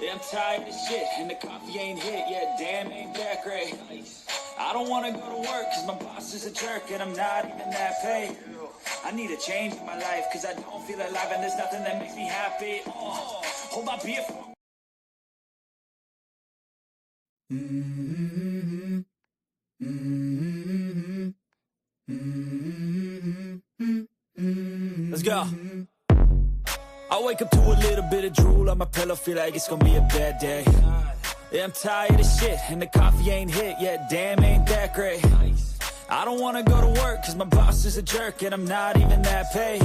Yeah, I'm tired of shit, and the coffee ain't hit yet. Damn, ain't that great. I don't wanna go to work, cause my boss is a jerk, and I'm not even that paid. I need a change in my life, cause I don't feel alive, and there's nothing that makes me happy. Oh, hold my beer for Let's go. I wake up to a little bit of drool on my pillow, feel like it's gonna be a bad day. Yeah, I'm tired of shit, and the coffee ain't hit yet. Damn, ain't that great. I don't wanna go to work, cause my boss is a jerk, and I'm not even that paid.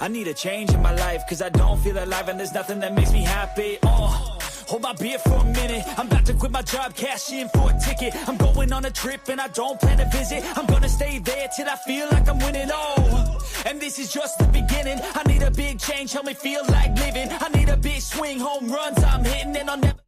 I need a change in my life, cause I don't feel alive, and there's nothing that makes me happy. Oh, hold my beer for a minute. I'm about to quit my job, cash in for a ticket. I'm going on a trip, and I don't plan to visit. I'm gonna stay there till I feel like I'm winning. Oh, and this is just the beginning. I need a big change, help me feel like living. I need a big swing, home runs I'm hitting, and I'll never.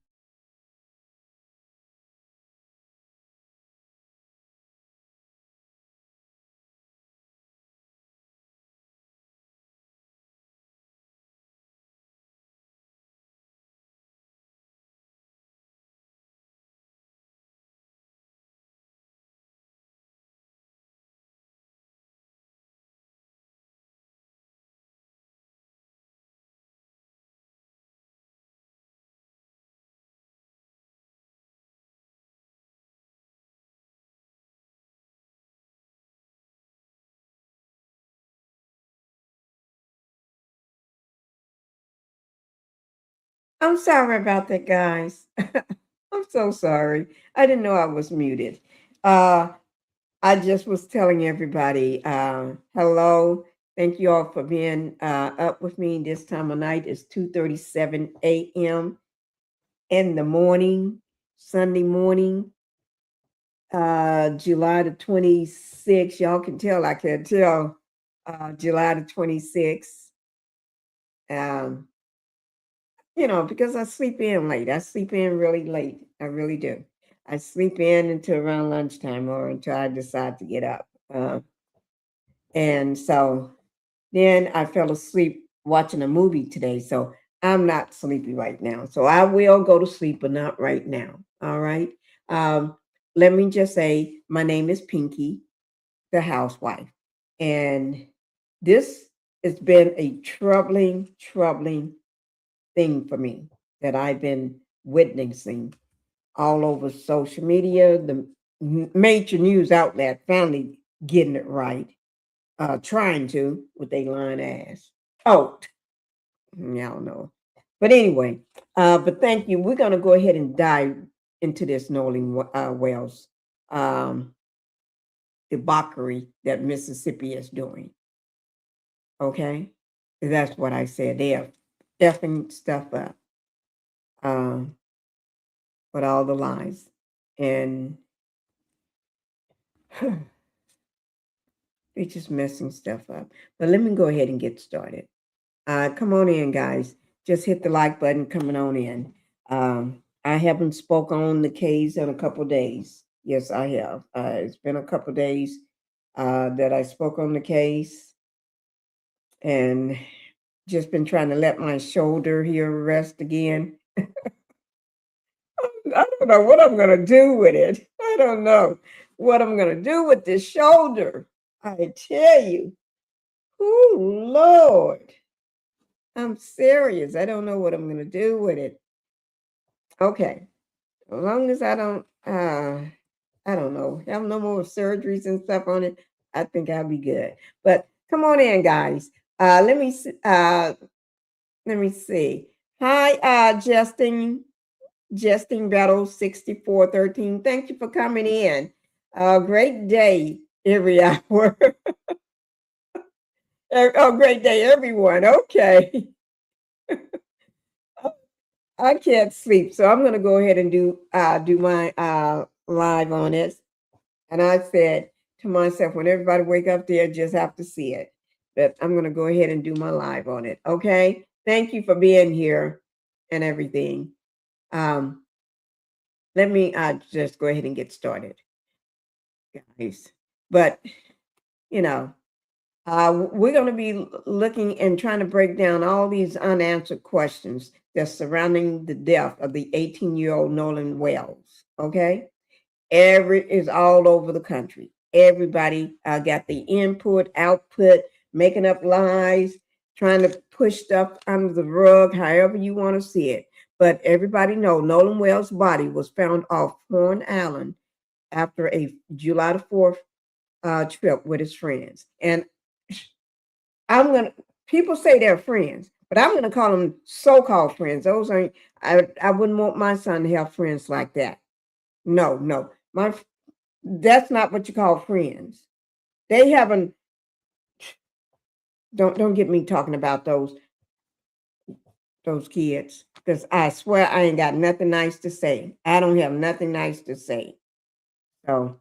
I'm sorry about that, guys. I'm so sorry. I didn't know I was muted. Uh, I just was telling everybody, hello. Thank you all for being up with me this time of night. It's 2:37 a.m. in the morning, Sunday morning, July the 26th. Y'all can tell, I can tell, July the 26th. Because I sleep in late. I sleep in really late. I really do. I sleep in until around lunchtime or until I decide to get up. And so then I fell asleep watching a movie today. So I'm not sleepy right now. So I will go to sleep, but not right now. All right. Um, Let me just say my name is Pinkie, the housewife. And this has been a troubling thing for me that I've been witnessing all over social media. The major news outlet finally getting it right, trying to with their lying ass. Oh, y'all know. But anyway, but thank you. We're going to go ahead and dive into this Nolan Wells debauchery that Mississippi is doing. Okay? That's what I said. They are effing stuff up. With all the lies. And they're just messing stuff up. But let me go ahead and get started. Come on in, guys. Just hit the like button coming on in. I haven't spoke on the case in a couple days. Yes, I have. It's been a couple days that I spoke on the case and just been trying to let my shoulder here rest again. I don't know what I'm going to do with it. I don't know what I'm going to do with this shoulder. I tell you. Oh, Lord. I'm serious. I don't know what I'm going to do with it. Okay. As long as I don't know, have no more surgeries and stuff on it, I think I'll be good. But come on in, guys. Let me see. Hi, Justin Battle 6413. Thank you for coming in. Great day every hour. Great day, everyone. Okay. I can't sleep, so I'm gonna go ahead and do my live on it. And I said to myself, when everybody wake up, they just have to see it. But I'm gonna go ahead and do my live on it. Okay. Thank you for being here and everything. Let me just go ahead and get started, guys. But you know, We're going to be looking and trying to break down all these unanswered questions that's surrounding the death of the 18-year-old Nolan Wells. Okay, is all over the country. Everybody got the input, output, making up lies, trying to push stuff under the rug, however you want to see it. But everybody know Nolan Wells' body was found off Horn Island after a July the 4th trip with his friends. And people say they're friends, but I'm gonna call them so-called friends. Those ain't, I wouldn't want my son to have friends like that. No, that's not what you call friends. They haven't, don't get me talking about those kids, because I swear I ain't got nothing nice to say. I don't have nothing nice to say. So,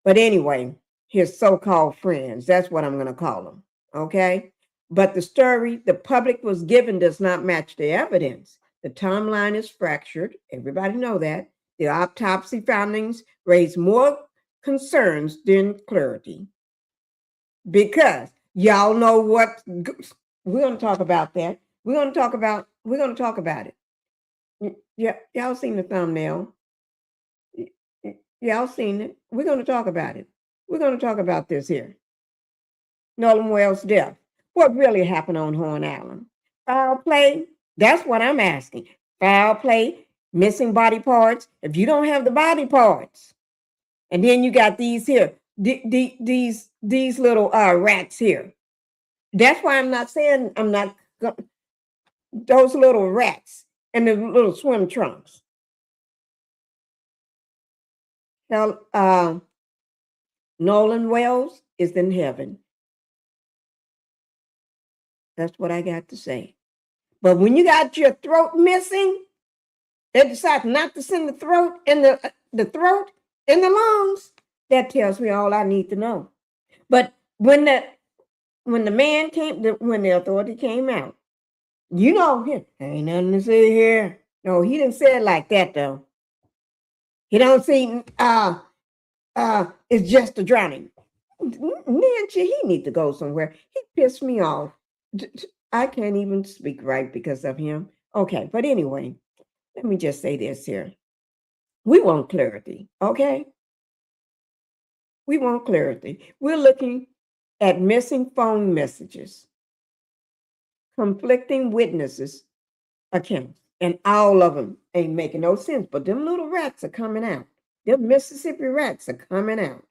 but anyway, his so-called friends, that's what I'm gonna call them. Okay. But the story the public was given does not match the evidence. The timeline is fractured. Everybody know that. The autopsy findings raise more concerns than clarity. Because y'all know what we're going to talk about that. We're going to talk about it. Yeah, y'all seen the thumbnail. Y'all seen it. We're going to talk about it. We're going to talk about this here. Nolan Wells' death. What really happened on Horn Island? Foul play? That's what I'm asking. Foul play, missing body parts. If you don't have the body parts, and then you got these here, these little rats here. That's why I'm not saying those little rats and the little swim trunks. Hell, Nolan Wells is in heaven. That's what I got to say. But when you got your throat missing, they decide not to send the throat and the throat and the lungs. That tells me all I need to know. But when the man came, when the authority came out, you know, ain't nothing to say here. No, he didn't say it like that though. He don't see it's just a drowning. Nancy, he need to go somewhere. He pissed me off. I can't even speak right because of him. Okay, but anyway, let me just say this here. We want clarity, okay? We want clarity. We're looking at missing phone messages, conflicting witnesses accounts, and all of them ain't making no sense. But them little rats are coming out. Them Mississippi rats are coming out.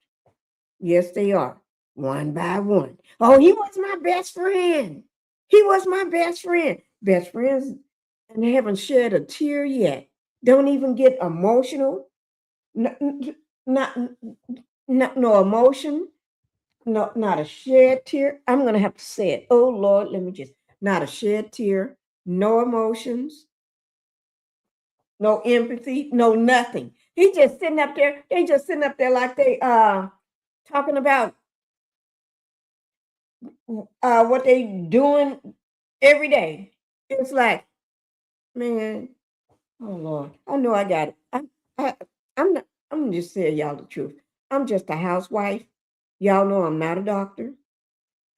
Yes, they are. One by one. Oh, he was my best friend. He was my best friend. Best friends and they haven't shed a tear yet. Don't even get emotional. No emotion. No, not a shed tear. I'm gonna have to say it. Oh Lord, let me just not a shed tear, no emotions, no empathy, no nothing. He just sitting up there. They just sitting up there like they talking about what they doing every day. It's like, man, oh Lord, I know I got it. I'm not. I'm gonna just say y'all the truth. I'm just a housewife. Y'all know I'm not a doctor.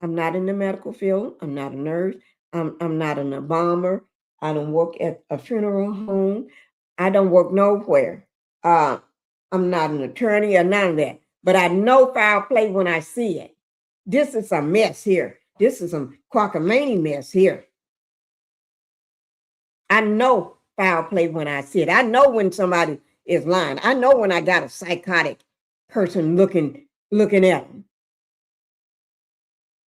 I'm not in the medical field. I'm not a nurse. I'm not an embalmer. I don't work at a funeral home. I don't work nowhere. I'm not an attorney or none of that. But I know foul play when I see it. This is a mess here. This is some cockamamie mess here. I know foul play when I see it. I know when somebody is lying. I know when I got a psychotic person looking at them.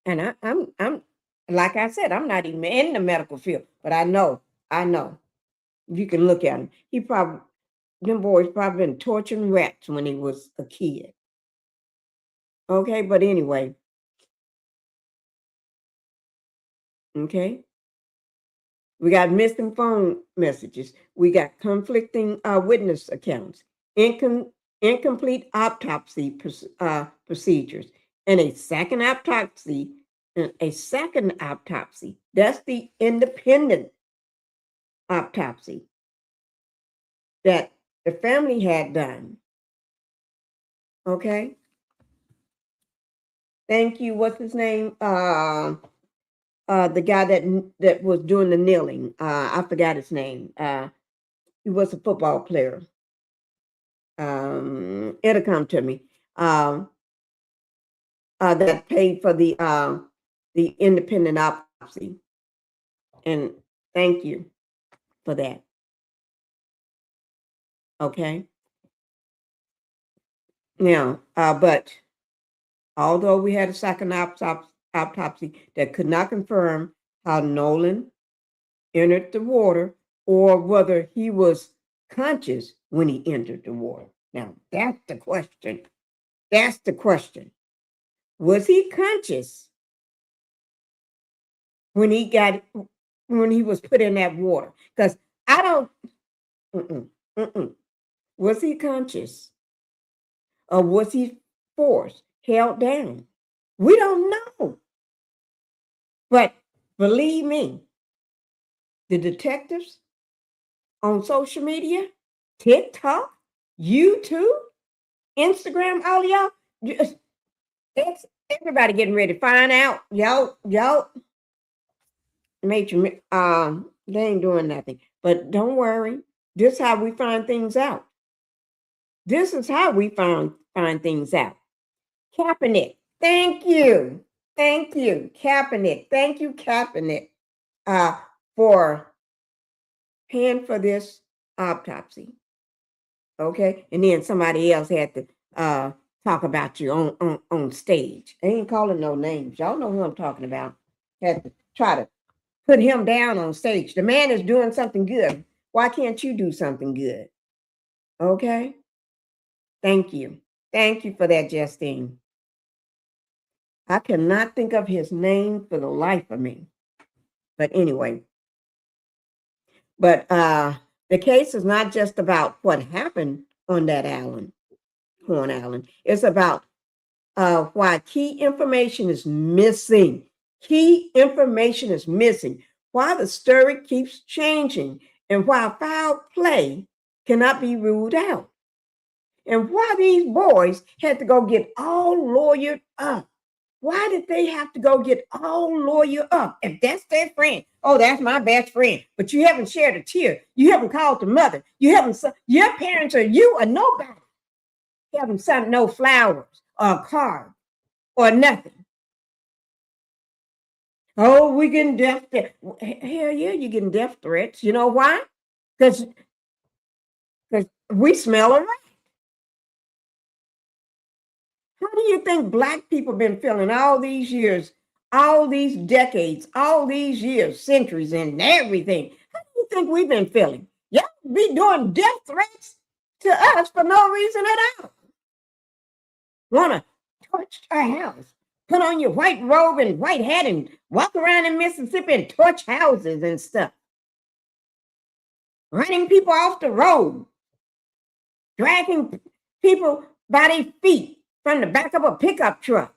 And I'm like I said, I'm not even in the medical field, but I know. You can look at him. Them boys probably been torturing rats when he was a kid. Okay, but anyway. Okay. We got missing phone messages. We got conflicting witness accounts, incomplete autopsy procedures, and a second autopsy. That's the independent autopsy that the family had done. Okay. Thank you. What's his name? The guy that was doing the kneeling. I forgot his name. He was a football player. It'll come to me. That paid for the independent autopsy. And thank you for that. Okay. Now, but although we had a second autopsy that could not confirm how Nolan entered the water or whether he was conscious when he entered the water. Now, that's the question. That's the question. Was he conscious when he was put in that water? Because I don't. Was he conscious, or was he forced, held down? We don't know. But believe me, the detectives on social media, TikTok, YouTube, Instagram, all y'all, it's everybody getting ready to find out. Y'all, major, they ain't doing nothing. But don't worry, this is how we find things out. This is how we find things out. Kaepernick, thank you, Kaepernick, thank you, Kaepernick, for paying for this autopsy. Okay, and then somebody else had to talk about you on stage. They ain't calling no names. Y'all know who I'm talking about. Had to try to put him down on stage. The man is doing something good. Why can't you do something good? Okay. Thank you. Thank you for that, Justine. I cannot think of his name for the life of me. But anyway. But the case is not just about what happened on that Horn Island. It's about why key information is missing. Key information is missing. Why the story keeps changing, and why foul play cannot be ruled out. And why these boys had to go get all lawyered up. Why did they have to go get all lawyered up? If that's their friend, oh, that's my best friend. But you haven't shared a tear. You haven't called the mother. You haven't, your parents or you or nobody. You haven't sent no flowers or a card or nothing. Oh, we getting death threats. Hell yeah, you're getting death threats. You know why? Because we smell a rat. How do you think Black people been feeling all these years, all these decades, all these years, centuries, and everything? How do you think we've been feeling? Y'all be doing death threats to us for no reason at all. Want to touch our house, put on your white robe and white hat and walk around in Mississippi and torch houses and stuff. Running people off the road, dragging people by their feet from the back of a pickup truck.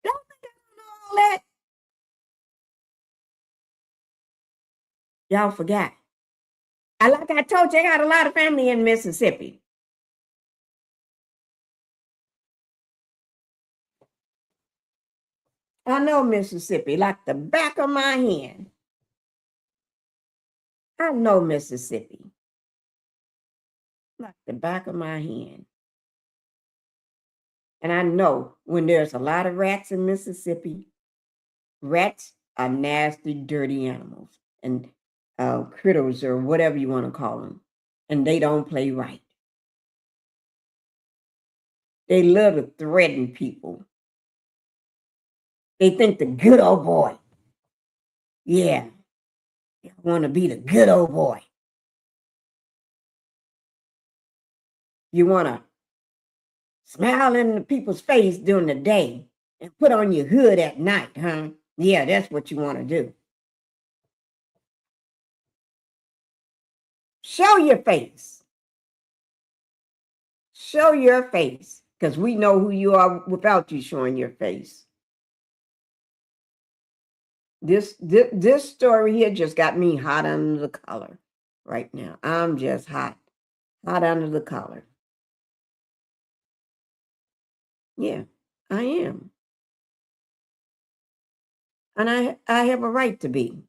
Don't think I know all that. Y'all forgot. Like I told you, I got a lot of family in Mississippi. I know Mississippi like the back of my hand. I know Mississippi like the back of my hand. And I know when there's a lot of rats in Mississippi, rats are nasty, dirty animals and critters or whatever you want to call them. And they don't play right. They love to threaten people. They think the good old boy. Yeah. I want to be the good old boy. You want to smile in the people's face during the day and put on your hood at night, huh? Yeah, that's what you want to do. Show your face. Show your face, because we know who you are without you showing your face. This story here just got me hot under the collar right now. I'm just hot under the collar. Yeah. I am. And I have a right to be.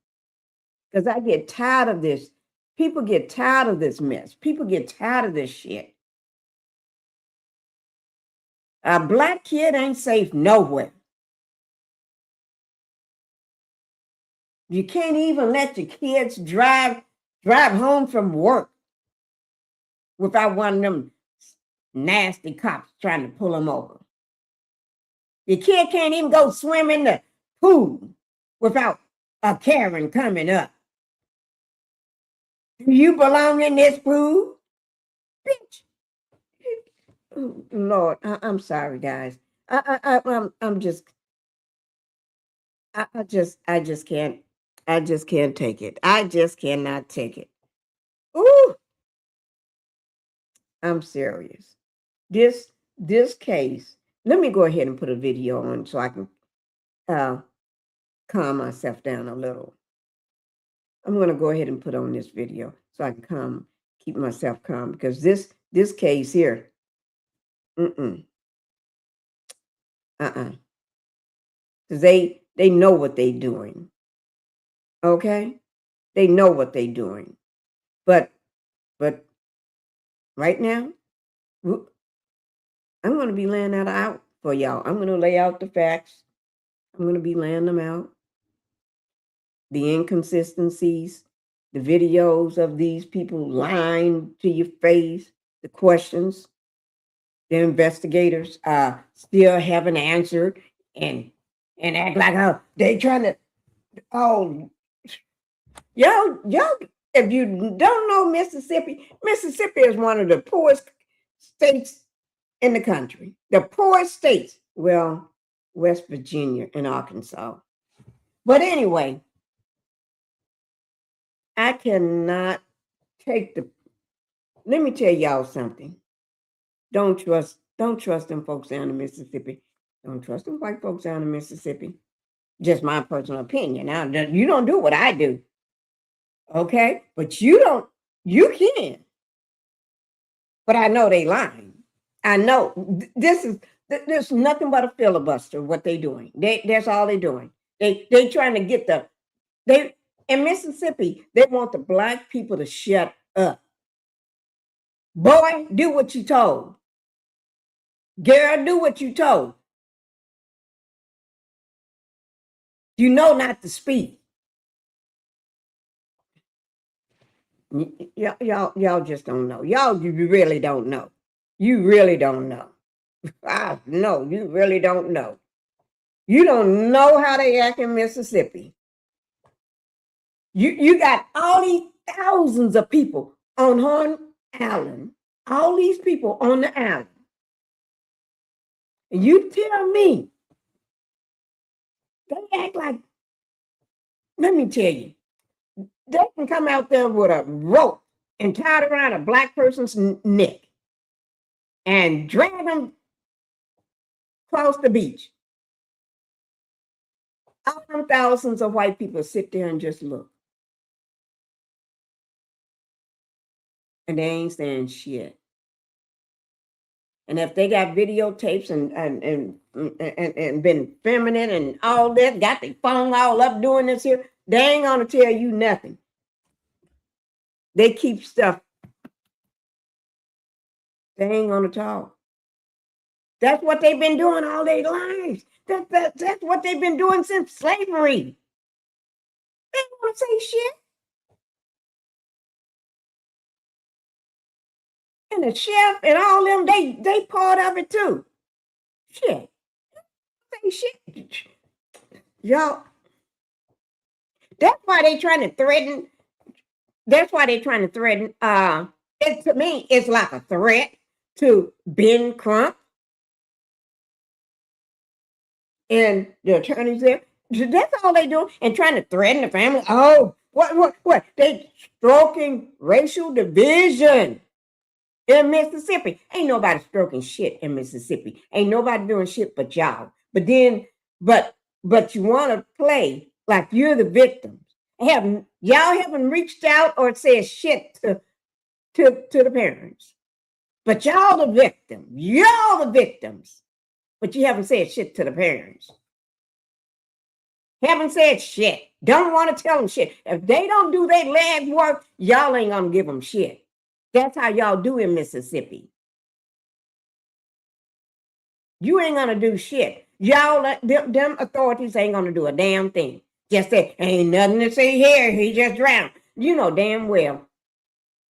Because I get tired of this. People get tired of this mess. People get tired of this shit. A black kid ain't safe nowhere. You can't even let your kids drive home from work without one of them nasty cops trying to pull them over. Your kid can't even go swim in the pool without a Karen coming up. Do you belong in this pool? Bitch. Oh, Lord, I'm sorry, guys. I'm just, I just can't take it. I just cannot take it. Ooh, I'm serious. This case. Let me go ahead and put a video on so I can calm myself down a little. I'm going to go ahead and put on this video so I can keep myself calm, because this case here. Because they know what they're doing. Okay? They know what they're doing. But right now, I'm going to be laying that out for y'all. I'm going to lay out the facts. I'm going to be laying them out. The inconsistencies, the videos of these people lying to your face, the questions. The investigators still haven't answered and act like, oh, they trying to, oh, y'all, if you don't know Mississippi is one of the poorest states in the country. The poorest states. Well, West Virginia and Arkansas. But anyway, I cannot take let me tell y'all something. Don't trust them folks down in Mississippi. Don't trust them white folks down in Mississippi. Just my personal opinion. Now, you don't do what I do. Okay? But you can. But I know they lying. I know there's nothing but a filibuster, what they doing. That's all they doing. They trying to get in Mississippi, they want the black people to shut up. Boy, do what you told. Girl, do what you told. You know not to speak. Y'all just don't know. You really don't know. You really don't know. I know you really don't know. You don't know how they act in Mississippi. You got all these thousands of people on Horn Island. All these people on the island. And you tell me they act like, let me tell you, they can come out there with a rope and tie it around a black person's neck and drag them across the beach. All them thousands of white people sit there and just look. And they ain't saying shit. And if they got videotapes and been feminine and all that, got their phone all up doing this here, they ain't gonna tell you nothing. They keep stuff. They ain't gonna talk. That's what they've been doing all their lives. That's what they've been doing since slavery. They don't want to say shit. And the chef and all them, they part of it too. Shit. Say shit. Y'all. That's why they trying to threaten. To me, it's like a threat to Ben Crump and the attorneys there. That's all they do, and trying to threaten the family. Oh, what? They stroking racial division in Mississippi. Ain't nobody stroking shit in Mississippi. Ain't nobody doing shit but y'all. But then, but you want to play like you're the victims. Y'all haven't reached out or said shit to the parents. But y'all the victim. Y'all the victims. but you haven't said shit to the parents. Haven't said shit. Don't want to tell them shit. If they don't do their leg work, y'all ain't gonna give them shit. That's how y'all do in Mississippi. You ain't gonna do shit. Y'all, them authorities ain't gonna do a damn thing. Just say, ain't nothing to see here. He just drowned. You know damn well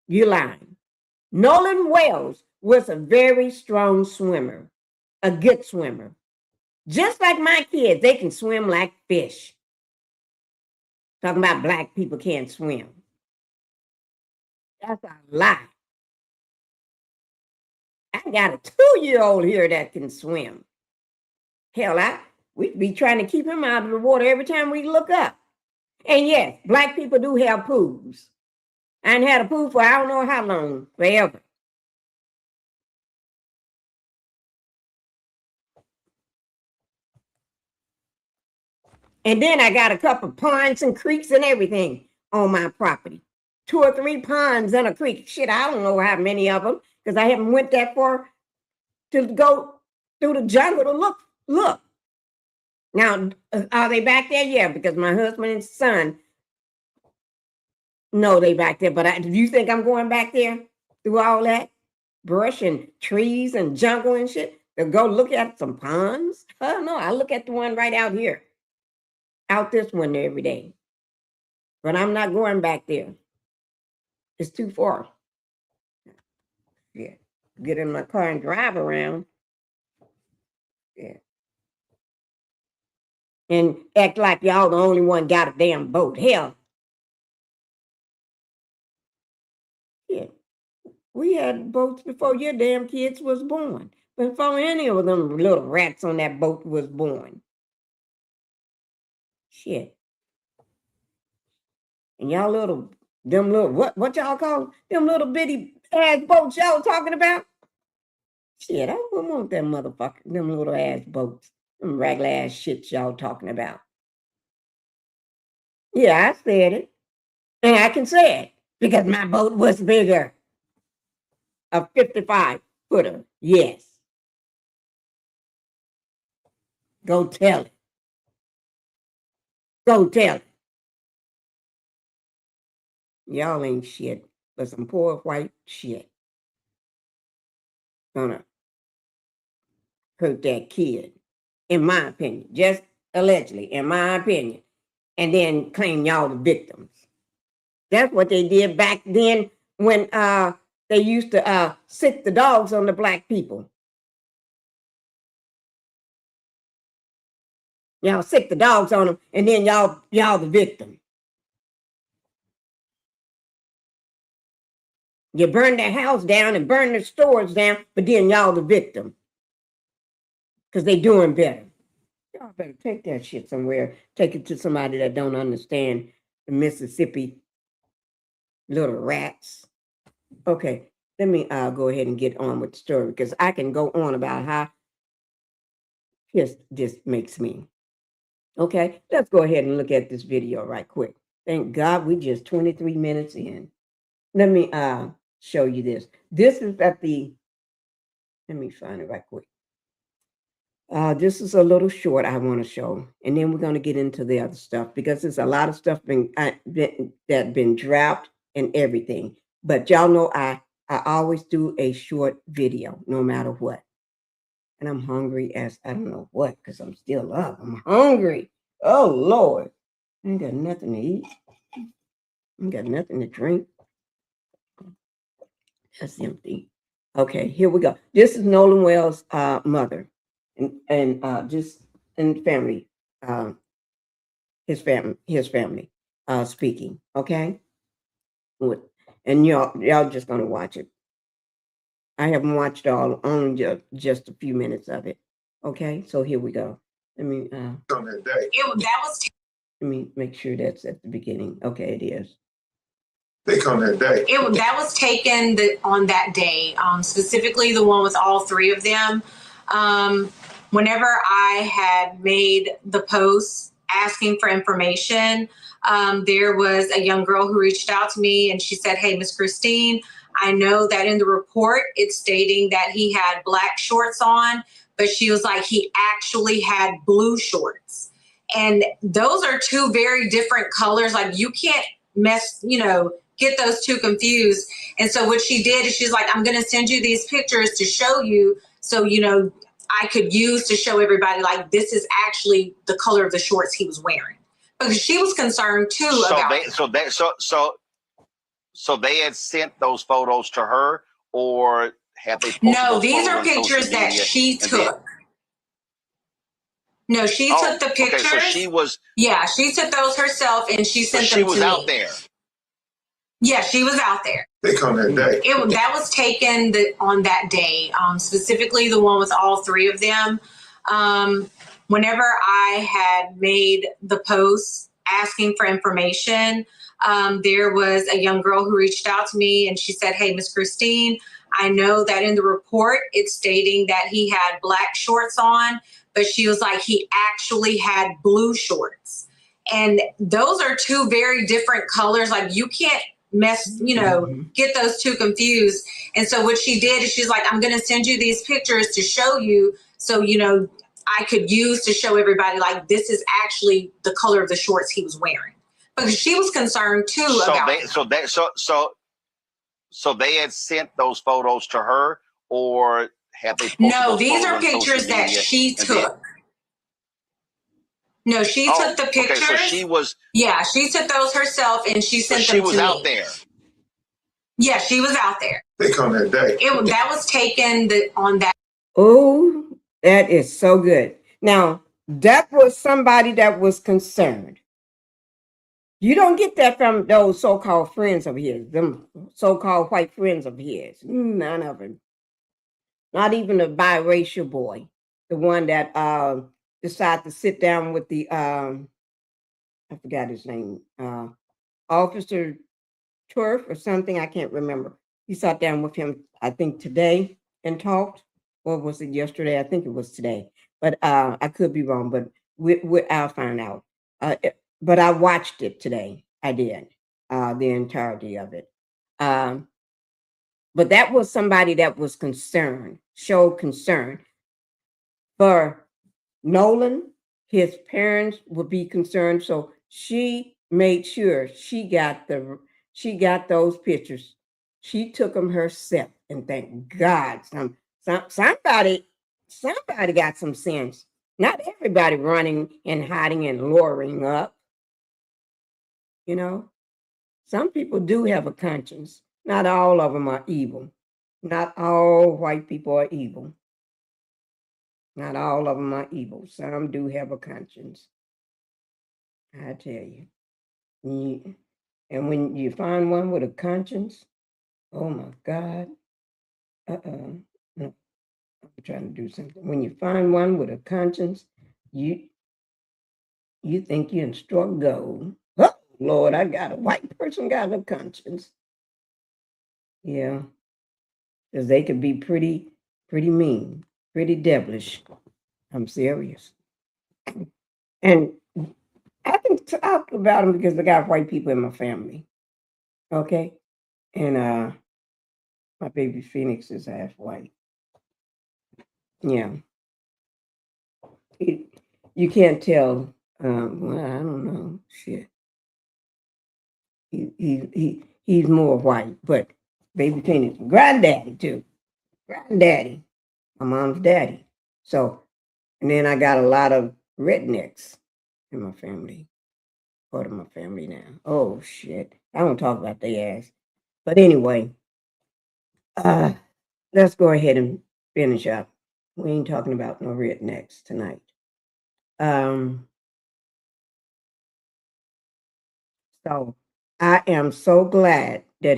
you're lying. Nolan Wells was a very strong swimmer, a good swimmer. Just like my kids, they can swim like fish. Talking about black people can't swim. That's a lie. I got a 2-year-old here that can swim. Hell, we'd be trying to keep him out of the water every time we look up. And yes, black people do have pools. I ain't had a pool for I don't know how long, forever. And then I got a couple ponds and creeks and everything on my property. 2 or 3 ponds and a creek. Shit, I don't know how many of them because I haven't went that far to go through the jungle to look. Now, are they back there? Yeah, because my husband and son know they back there. But do you think I'm going back there through all that brush and trees and jungle and shit to go look at some ponds? I don't know. I look at the one right out here, out this window every day. But I'm not going back there. It's too far. Yeah, get in my car and drive around. Yeah. And act like y'all the only one got a damn boat. Hell. Yeah. We had boats before your damn kids was born. Before any of them little rats on that boat was born. Shit. And y'all what y'all call them little bitty ass boats y'all talking about? Shit, I wouldn't want that motherfucker, them little ass boats. Them regular ass shit y'all talking about. Yeah, I said it. And I can say it because my boat was bigger. A 55-footer. Yes. Go tell it. Go tell it. Y'all ain't shit, but some poor white shit. Gonna hurt that kid, in my opinion, just allegedly, in my opinion, and then claim y'all the victims. That's what they did back then when they used to sick the dogs on the black people. Y'all sick the dogs on them, and then y'all the victim. You burn their house down and burn their stores down, but then y'all the victim. Because they doing better. Y'all better take that shit somewhere. Take it to somebody that don't understand the Mississippi little rats. Okay, let me go ahead and get on with the story because I can go on about how this makes me. Okay, let's go ahead and look at this video right quick. Thank God we just 23 minutes in. Let me show you this. This is let me find it right quick. This is a little short I want to show, and then we're going to get into the other stuff because there's a lot of stuff that been dropped and everything. But y'all know I always do a short video no matter what. And I'm hungry as I don't know what because I'm still up. I'm hungry. Oh, Lord. I ain't got nothing to eat. I ain't got nothing to drink. That's empty. Okay, here we go. This is Nolan Wells' mother. And just in family, his family speaking, okay? And y'all just gonna watch it. I haven't watched all, only just a few minutes of it. Okay, so here we go. Let me on that day. Let me make sure that's at the beginning. Okay, it is. They come that day. That was taken on that day, specifically the one with all 3 of them. Whenever I had made the post asking for information, there was a young girl who reached out to me and she said, "Hey, Miss Christine, I know that in the report it's stating that he had black shorts on, but she was like, he actually had blue shorts. And those are two very different colors. Like you can't get those two confused. And so what she did is she's like, I'm going to send you these pictures to show you. So, I could use to show everybody like this is actually the color of the shorts he was wearing, because she was concerned too So they had sent those photos to her, or had they? No, these are pictures that she took. No, she took the pictures. Okay, so she was. Yeah, she took those herself and she sent them to me. She was out there. Yeah, she was out there. They come that day. That was taken on that day, specifically the one with all three of them. Whenever I had made the post asking for information, there was a young girl who reached out to me and she said, hey, Miss Christine, I know that in the report it's stating that he had black shorts on, but she was like, he actually had blue shorts. And those are two very different colors. Like you can't get those two confused. And so what she did is she's like, I'm going to send you these pictures to show you. So, I could use to show everybody like this is actually the color of the shorts he was wearing, because she was concerned too So they had sent those photos to her, or had they? No, these are pictures that she took. No, she took the pictures. Okay, so she was. Yeah, she took those herself and she sent them to me. She was out there. Yeah, she was out there. They come that day. That was taken on that. Oh, that is so good. Now, that was somebody that was concerned. You don't get that from those so-called friends of his, them so-called white friends of his. None of them. Not even a biracial boy, the one that decided to sit down with the I forgot his name, Officer Turf or something. I can't remember. He sat down with him, I think today, and talked. Or was it yesterday? I think it was today, but I could be wrong. But I'll find out. But I watched it today. I did the entirety of it. But that was somebody that was concerned, showed concern for Nolan. His parents would be concerned, so she made sure she got those pictures. She took them herself, and thank God somebody got some sense. Not everybody running and hiding and luring up. Some people do have a conscience. Not all of them are evil. Not all white people are evil. Not all of them are evil. Some do have a conscience. I tell you. And when you find one with a conscience, oh my God. No, I'm trying to do something. When you find one with a conscience, you think you're in struck gold. Oh, Lord, a white person got a conscience. Yeah. Because they could be pretty mean, pretty devilish. I'm serious. And I can talk about them because I got white people in my family. Okay? And my baby Phoenix is half white. Yeah. You can't tell. Well, I don't know. Shit. He's more white, but baby Phoenix, granddaddy too. Granddaddy. My mom's daddy. So, and then I got a lot of rednecks in my family. Part of my family now. Oh shit. I don't talk about their ass. But anyway, let's go ahead and finish up. We ain't talking about no rednecks tonight. So I am so glad that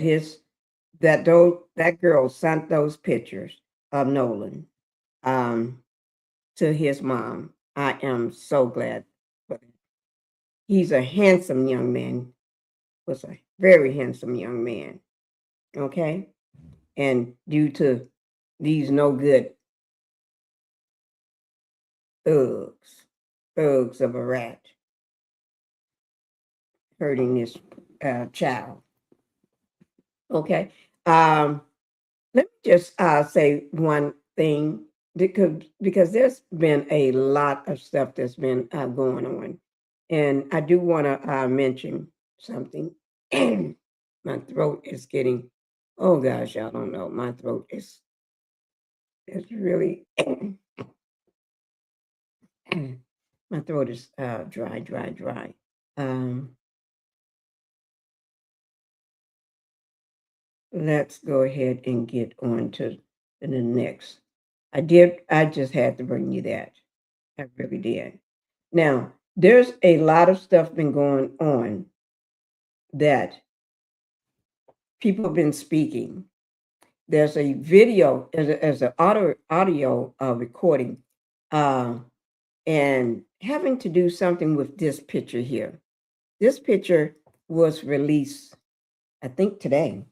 that girl sent those pictures of Nolan to his mom. I am so glad. He's a handsome young man. Was a very handsome young man. Okay? And due to these no good thugs of a rat hurting this child. Okay. Let me just say one thing because there's been a lot of stuff that's been going on, and I do want to mention something. My throat is getting, oh gosh, y'all don't know, my throat is really my throat is dry. Let's go ahead and get on to the next. I just had to bring you that. I really did. Now, there's a lot of stuff been going on that people have been speaking. There's a video, as an audio recording, and having to do something with this picture here. This picture was released, I think, today.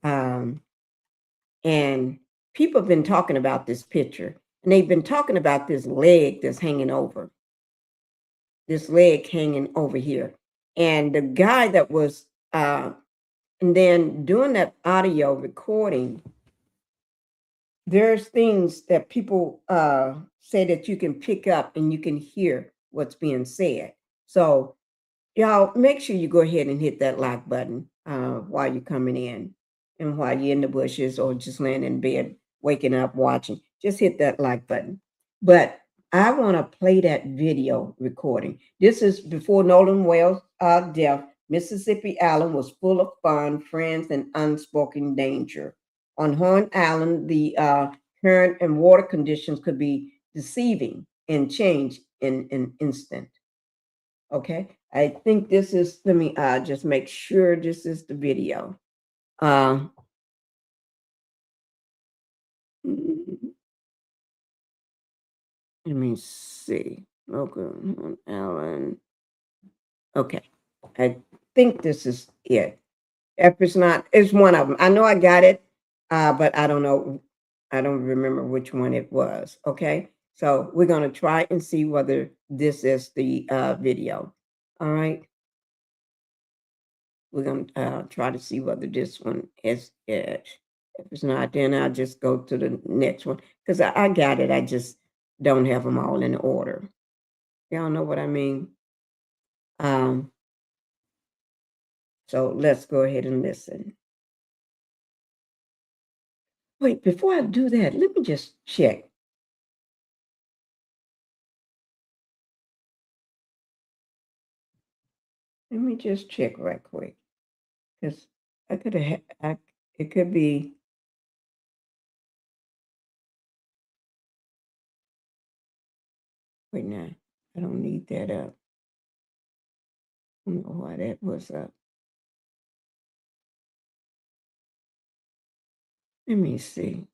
And people have been talking about this picture, and they've been talking about this leg that's hanging over, this leg hanging over here. And the guy that was, and then doing that audio recording, there's things that people say that you can pick up and you can hear what's being said. So y'all make sure you go ahead and hit that like button while you're coming in and while you're in the bushes or just laying in bed, waking up, watching. Just hit that like button. But I want to play that video recording. This is before Nolan Wells' death. Mississippi Island was full of fun, friends, and unspoken danger. On Horn Island, the current and water conditions could be deceiving and change in an instant. Okay, I think this is, let me just make sure this is the video. Let me see. Okay, Alan. Okay, I think this is it. If it's not, it's one of them. I know I got it, but I don't know. I don't remember which one it was. Okay, so we're going to try and see whether this is the video. All right. We're going to try to see whether this one is it. If it's not, then I'll just go to the next one because I got it. I just don't have them all in order. Y'all know what I mean? So let's go ahead and listen. Wait, before I do that, let me just check. Let me just check right quick. Because I could have, it could be. Wait, now, I don't need that up. I don't know why that was up. Let me see.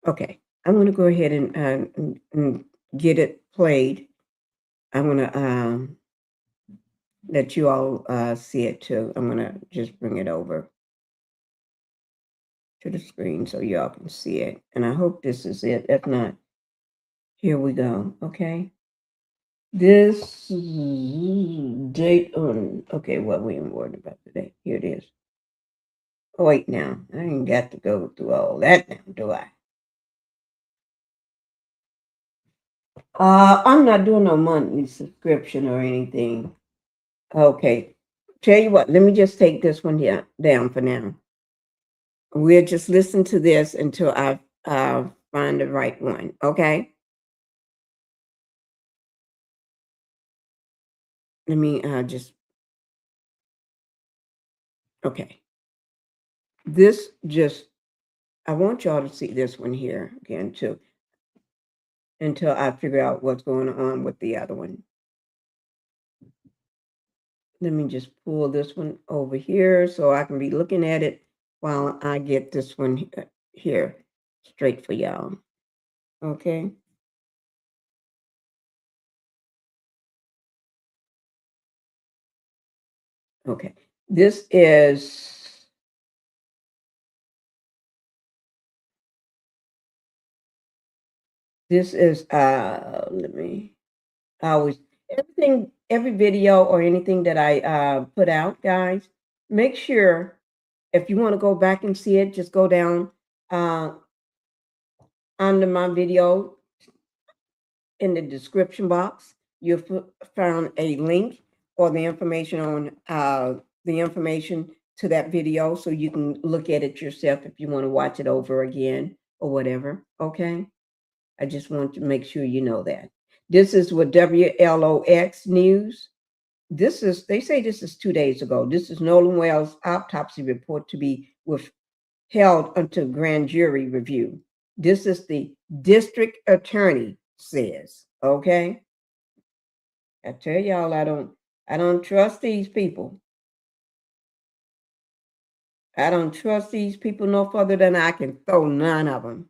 Okay, I'm going to go ahead and get it played. I'm going to let you all see it too. I'm going to just bring it over to the screen so y'all can see it. And I hope this is it. If not, here we go. Okay. This date on, okay, what we ain't worried about today. Here it is. Oh, wait, now, I ain't got to go through all that now, do I? I'm not doing no monthly subscription or anything. Okay, tell you what, let me just take this one here down for now. We'll just listen to this until I find the right one, okay? Let me just, okay. This just, I want y'all to see this one here again too, until I figure out what's going on with the other one. Let me just pull this one over here so I can be looking at it while I get this one here straight for y'all. Okay. Okay. This is let me, I always, every video or anything that I put out, guys, make sure if you want to go back and see it, just go down under my video in the description box. You'll found a link or the information on the information to that video, so you can look at it yourself if you want to watch it over again or whatever. Okay, I just want to make sure you know that. This is what WLOX news. They say this is 2 days ago. This is Nolan Wells' autopsy report to be withheld until grand jury review. This is the district attorney says, okay? I tell y'all, I don't trust these people. I don't trust these people no further than I can throw none of them.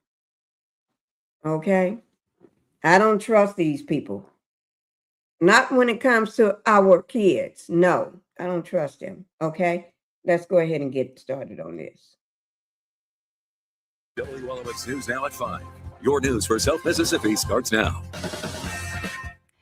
Okay? I don't trust these people. Not when it comes to our kids. No, I don't trust them. Okay? Let's go ahead and get started on this. WLOX News now at 5. Your news for South Mississippi starts now.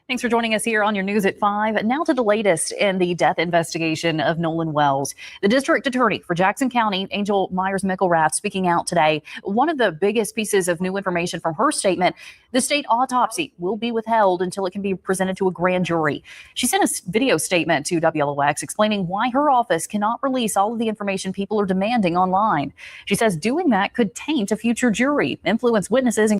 Thanks for joining us here on your news at 5. Now to the latest in the death investigation of Nolan Wells. The district attorney for Jackson County, Angel Myers-McElrath, speaking out today. One of the biggest pieces of new information from her statement, the state autopsy will be withheld until it can be presented to a grand jury. She sent a video statement to WLOX explaining why her office cannot release all of the information people are demanding online. She says doing that could taint a future jury, influence witnesses, and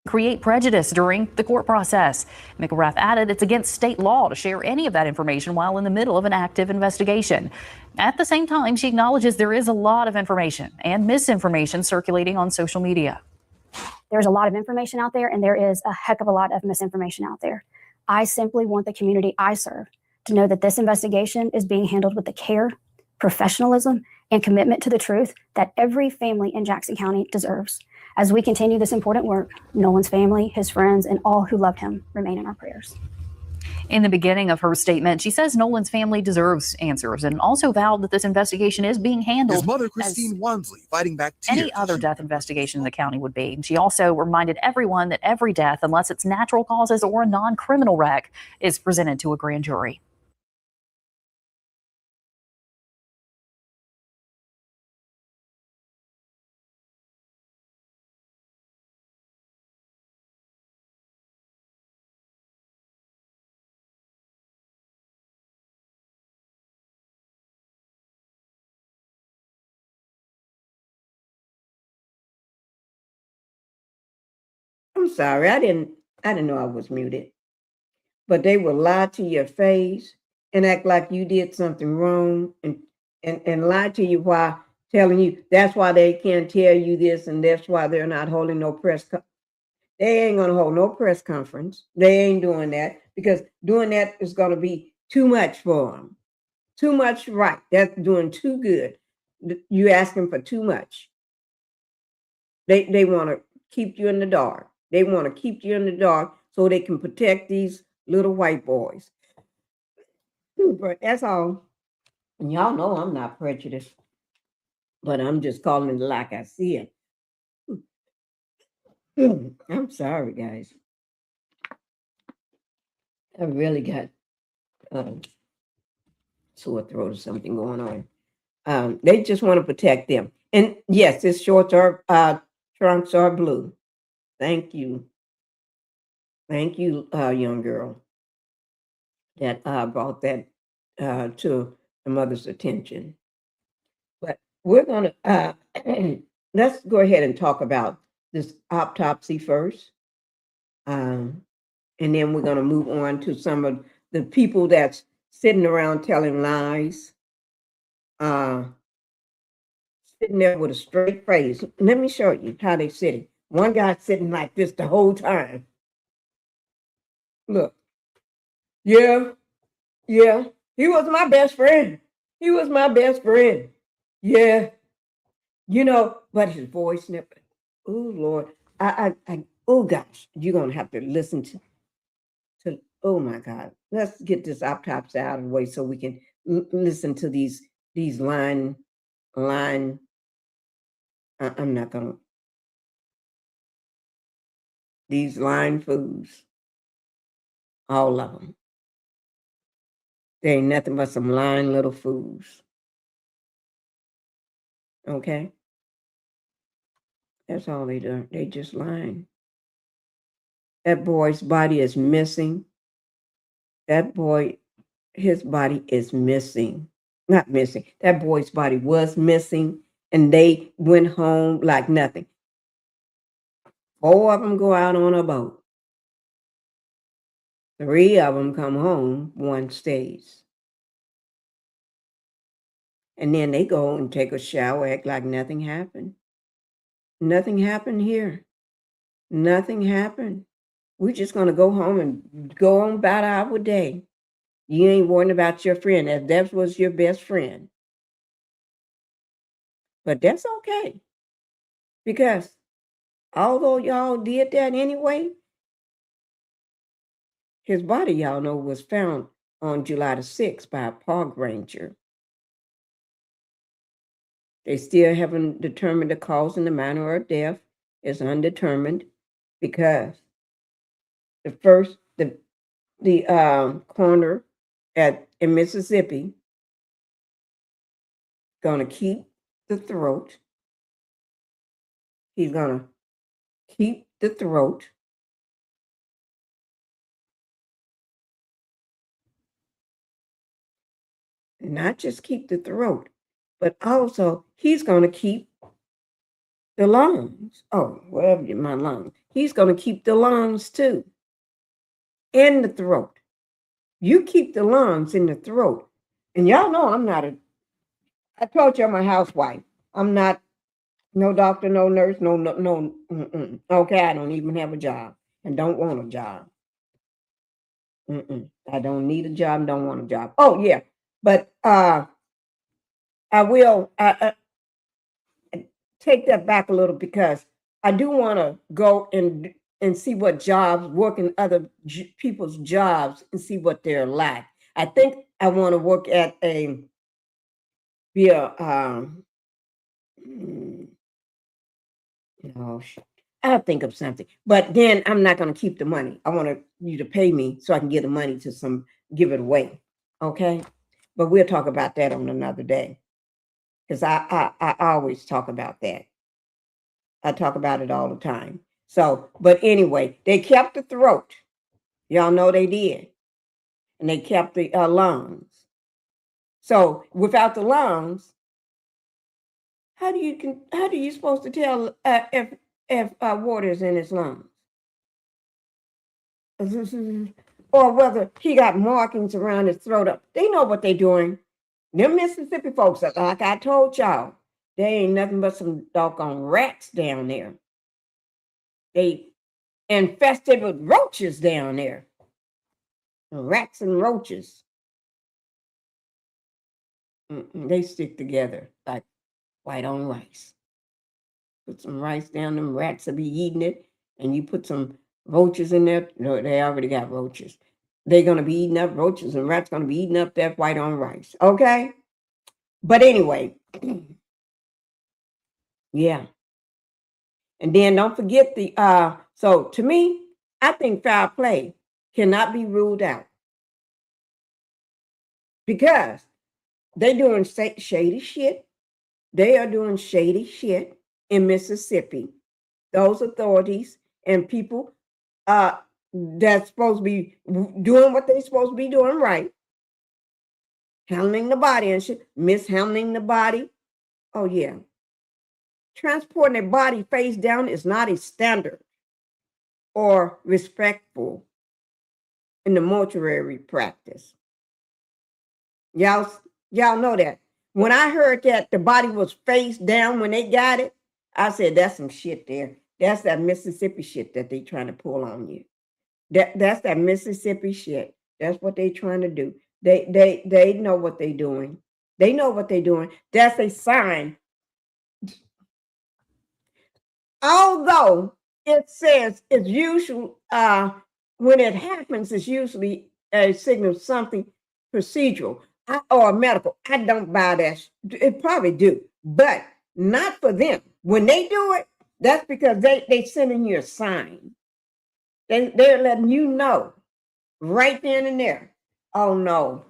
create prejudice during the court process. McElrath added it's against state law to share any of that information while in the middle of an active investigation. At the same time, she acknowledges there is a lot of information and misinformation circulating on social media. There's a lot of information out there, and there is a heck of a lot of misinformation out there. I simply want the community I serve to know that this investigation is being handled with the care, professionalism, and commitment to the truth that every family in Jackson County deserves. As we continue this important work, Nolan's family, his friends, and all who loved him remain in our prayers. In the beginning of her statement, she says Nolan's family deserves answers and also vowed that this investigation is being handled His mother, Christine Wansley, fighting back tears. Any other death investigation in the county would be. She also reminded everyone that every death, unless it's natural causes or a non-criminal wreck, is presented to a grand jury. I'm sorry, I didn't know I was muted. But they will lie to your face and act like you did something wrong and lie to you while telling you that's why they can't tell you this and that's why they're not holding no they ain't gonna hold no press conference. They ain't doing that because doing that is gonna be too much for them. Too much, right? That's doing too good. You asking for too much. They want to keep you in the dark. They want to keep you in the dark so they can protect these little white boys. But that's all. And y'all know I'm not prejudiced, but I'm just calling it like I see it. I'm sorry, guys. I really got sore throat or something going on. They just want to protect them. And yes, his shorts are trunks are blue. Thank you. Thank you, young girl. that brought that to the mother's attention. But we're going to let's go ahead and talk about this autopsy first. And then we're going to move on to some of the people that's sitting around telling lies, sitting there with a straight face. Let me show you how they sitting. One guy sitting like this the whole time. Look. Yeah, he was my best friend. He was my best friend. Yeah, but his voice never. Oh Lord, oh gosh, you're gonna have to listen to. Oh my God, let's get this autopsy out of the way so we can listen to these line. I'm not gonna. These line fools, all of them. They ain't nothing but some lying little fools. Okay? That's all they do. They just lying. That boy's body is missing. That boy, his body is missing. Not missing. That boy's body was missing, and they went home like nothing. 4 of them go out on a boat. 3 of them come home, 1 stays. And then they go and take a shower, act like nothing happened. Nothing happened here. Nothing happened. We're just going to go home and go on about our day. You ain't worrying about your friend. That was your best friend. But that's okay. Because although y'all did that anyway, his body, y'all know, was found on July the 6th by a park ranger. They still haven't determined the cause and the manner of death. Is undetermined because the coroner in Mississippi gonna keep the throat. He's gonna keep the throat. Not just keep the throat, but also he's gonna keep the lungs. Oh, wherever my lungs. He's gonna keep the lungs too. In the throat. You keep the lungs in the throat. And y'all know I told you I'm a housewife. I'm not no doctor, no nurse, no. Okay, I don't even have a job and don't want a job. I don't need a job, don't want a job. Oh yeah, but I will take that back a little because I do want to go and see what jobs, work in other people's jobs and see what they're like. I think I want to work at I'll think of something. But then I'm not going to keep the money. I want you to pay me so I can give the money to give it away. Okay? But we'll talk about that on another day. Because I always talk about that. I talk about it all the time. So, but anyway, they kept the throat. Y'all know they did. And they kept the lungs. So without the lungs, how do you supposed to tell if water is in his lungs? Or whether he got markings around his throat. They know what they're doing. Them Mississippi folks, like I told y'all, they ain't nothing but some doggone rats down there. They infested with roaches down there. Rats and roaches. They stick together like white on rice. Put some rice down, them rats will be eating it, and you put some roaches in there. No, they already got roaches. They're going to be eating up roaches, and rats going to be eating up that white on rice. Okay? But anyway, yeah. And then don't forget so to me, I think foul play cannot be ruled out. Because they're doing shady shit. They are doing shady shit in Mississippi. Those authorities and people, that's supposed to be doing what they're supposed to be doing right, handling the body and shit, mishandling the body. Oh, yeah. Transporting a body face down is not a standard or respectful in the mortuary practice. Y'all know that. When I heard that the body was face down when they got it, I said, that's some shit there. That's that Mississippi shit that they trying to pull on you. That's that Mississippi shit. That's what they trying to do. They know what they doing. They know what they doing. That's a sign. Although it says it's usually when it happens, it's usually a signal of something procedural or medical. I don't buy that. It probably do, but not for them. When they do it, that's because they sending you a sign. They're letting you know right then and there. Oh no,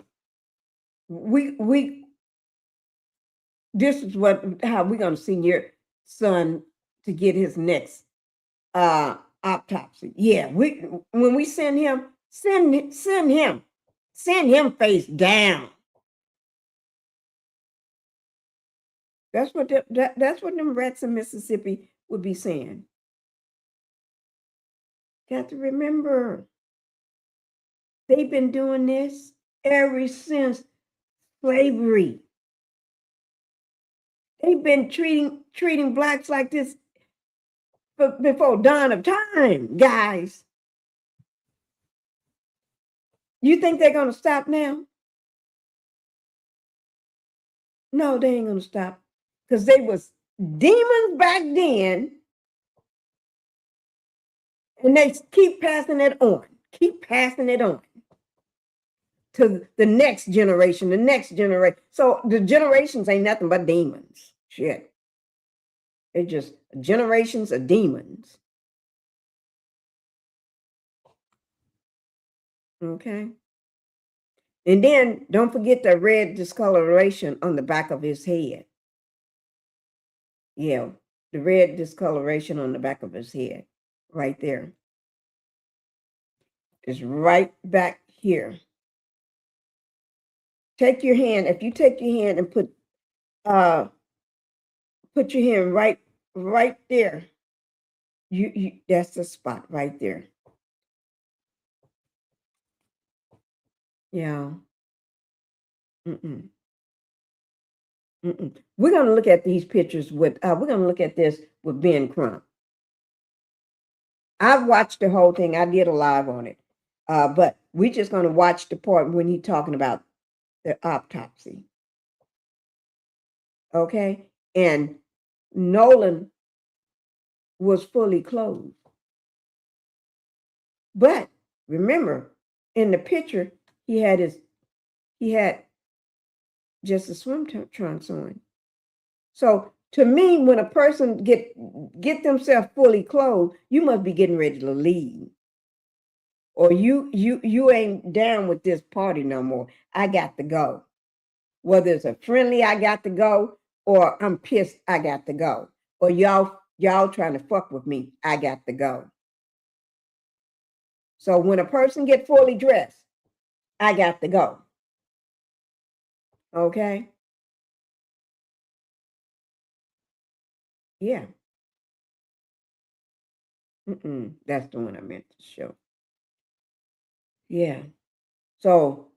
this is how we're gonna send your son to get his next autopsy. Yeah, when we send him face down. That's what that's what them rats in Mississippi would be saying. Got to remember, they've been doing this ever since slavery. They've been treating blacks like this before dawn of time, guys. You think they're going to stop now? No, they ain't going to stop, because they was demons back then, and they keep passing it on. Keep passing it on to the next generation, the next generation. So the generations ain't nothing but demons. Shit. They're just generations of demons. Okay. And then don't forget the red discoloration on the back of his head. Yeah, the red discoloration on the back of his head, right there. It's right back here. Take your hand. If you take your hand and put your hand right there, you that's the spot right there. Yeah. We're going to look at these pictures with, we're going to look at this with Ben Crump. I've watched the whole thing. I did a live on it. But we're just going to watch the part when he's talking about the autopsy. Okay? And Nolan was fully clothed. But remember, in the picture, he had just a swim trunks on. So to me, when a person get themselves fully clothed, you must be getting ready to leave, or you ain't down with this party no more. I got to go. Whether it's a friendly, I got to go, or I'm pissed, I got to go, or y'all trying to fuck with me, I got to go. So when a person get fully dressed, I got to go. Okay? Yeah. That's the one I meant to show. Yeah. So,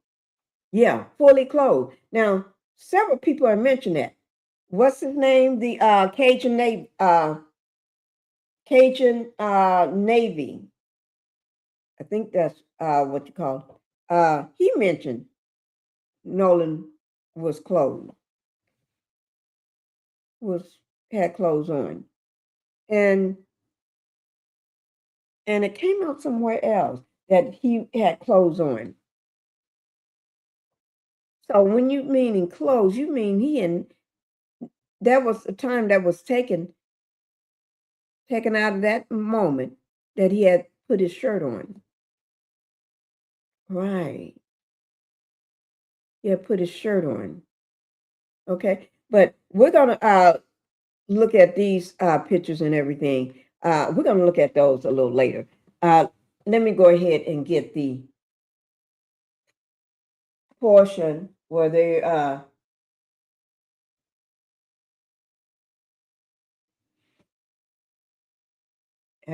yeah, fully clothed. Now, several people have mentioned that. What's his name? The Cajun Navy. Navy. I think that's what you call it. He mentioned Nolan was clothed. Had clothes on. And it came out somewhere else that he had clothes on. So when you mean in clothes, you mean that was the time that was taken out of that moment that he had put his shirt on. Right. He had put his shirt on. Okay. But we're going to look at these pictures and everything. We're going to look at those a little later. let me go ahead and get the portion where they I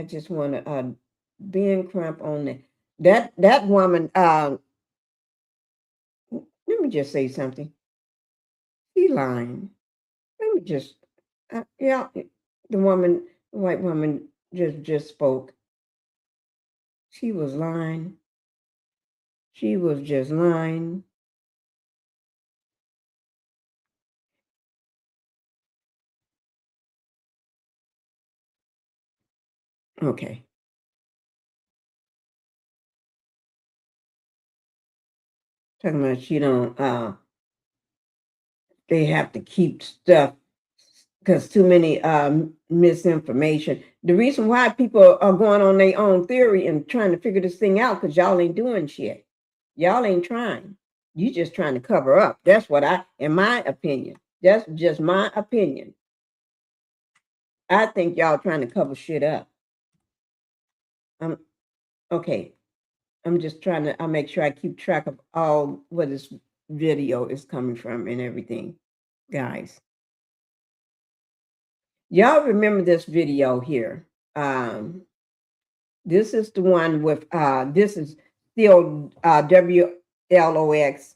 just want to being Crump on that woman. Let me just say something. She lying. Let me just yeah. The woman, the white woman, just spoke. She was lying. She was just lying. Okay. Talking about she don't they have to keep stuff because too many misinformation. The reason why people are going on their own theory and trying to figure this thing out because y'all ain't doing shit. Y'all ain't trying. You just trying to cover up. That's what in my opinion. That's just my opinion. I think y'all trying to cover shit up. Okay. I'm just trying to. I'll make sure I keep track of all where this video is coming from and everything, guys. Y'all remember this video here? This is the one with. This is still WLOX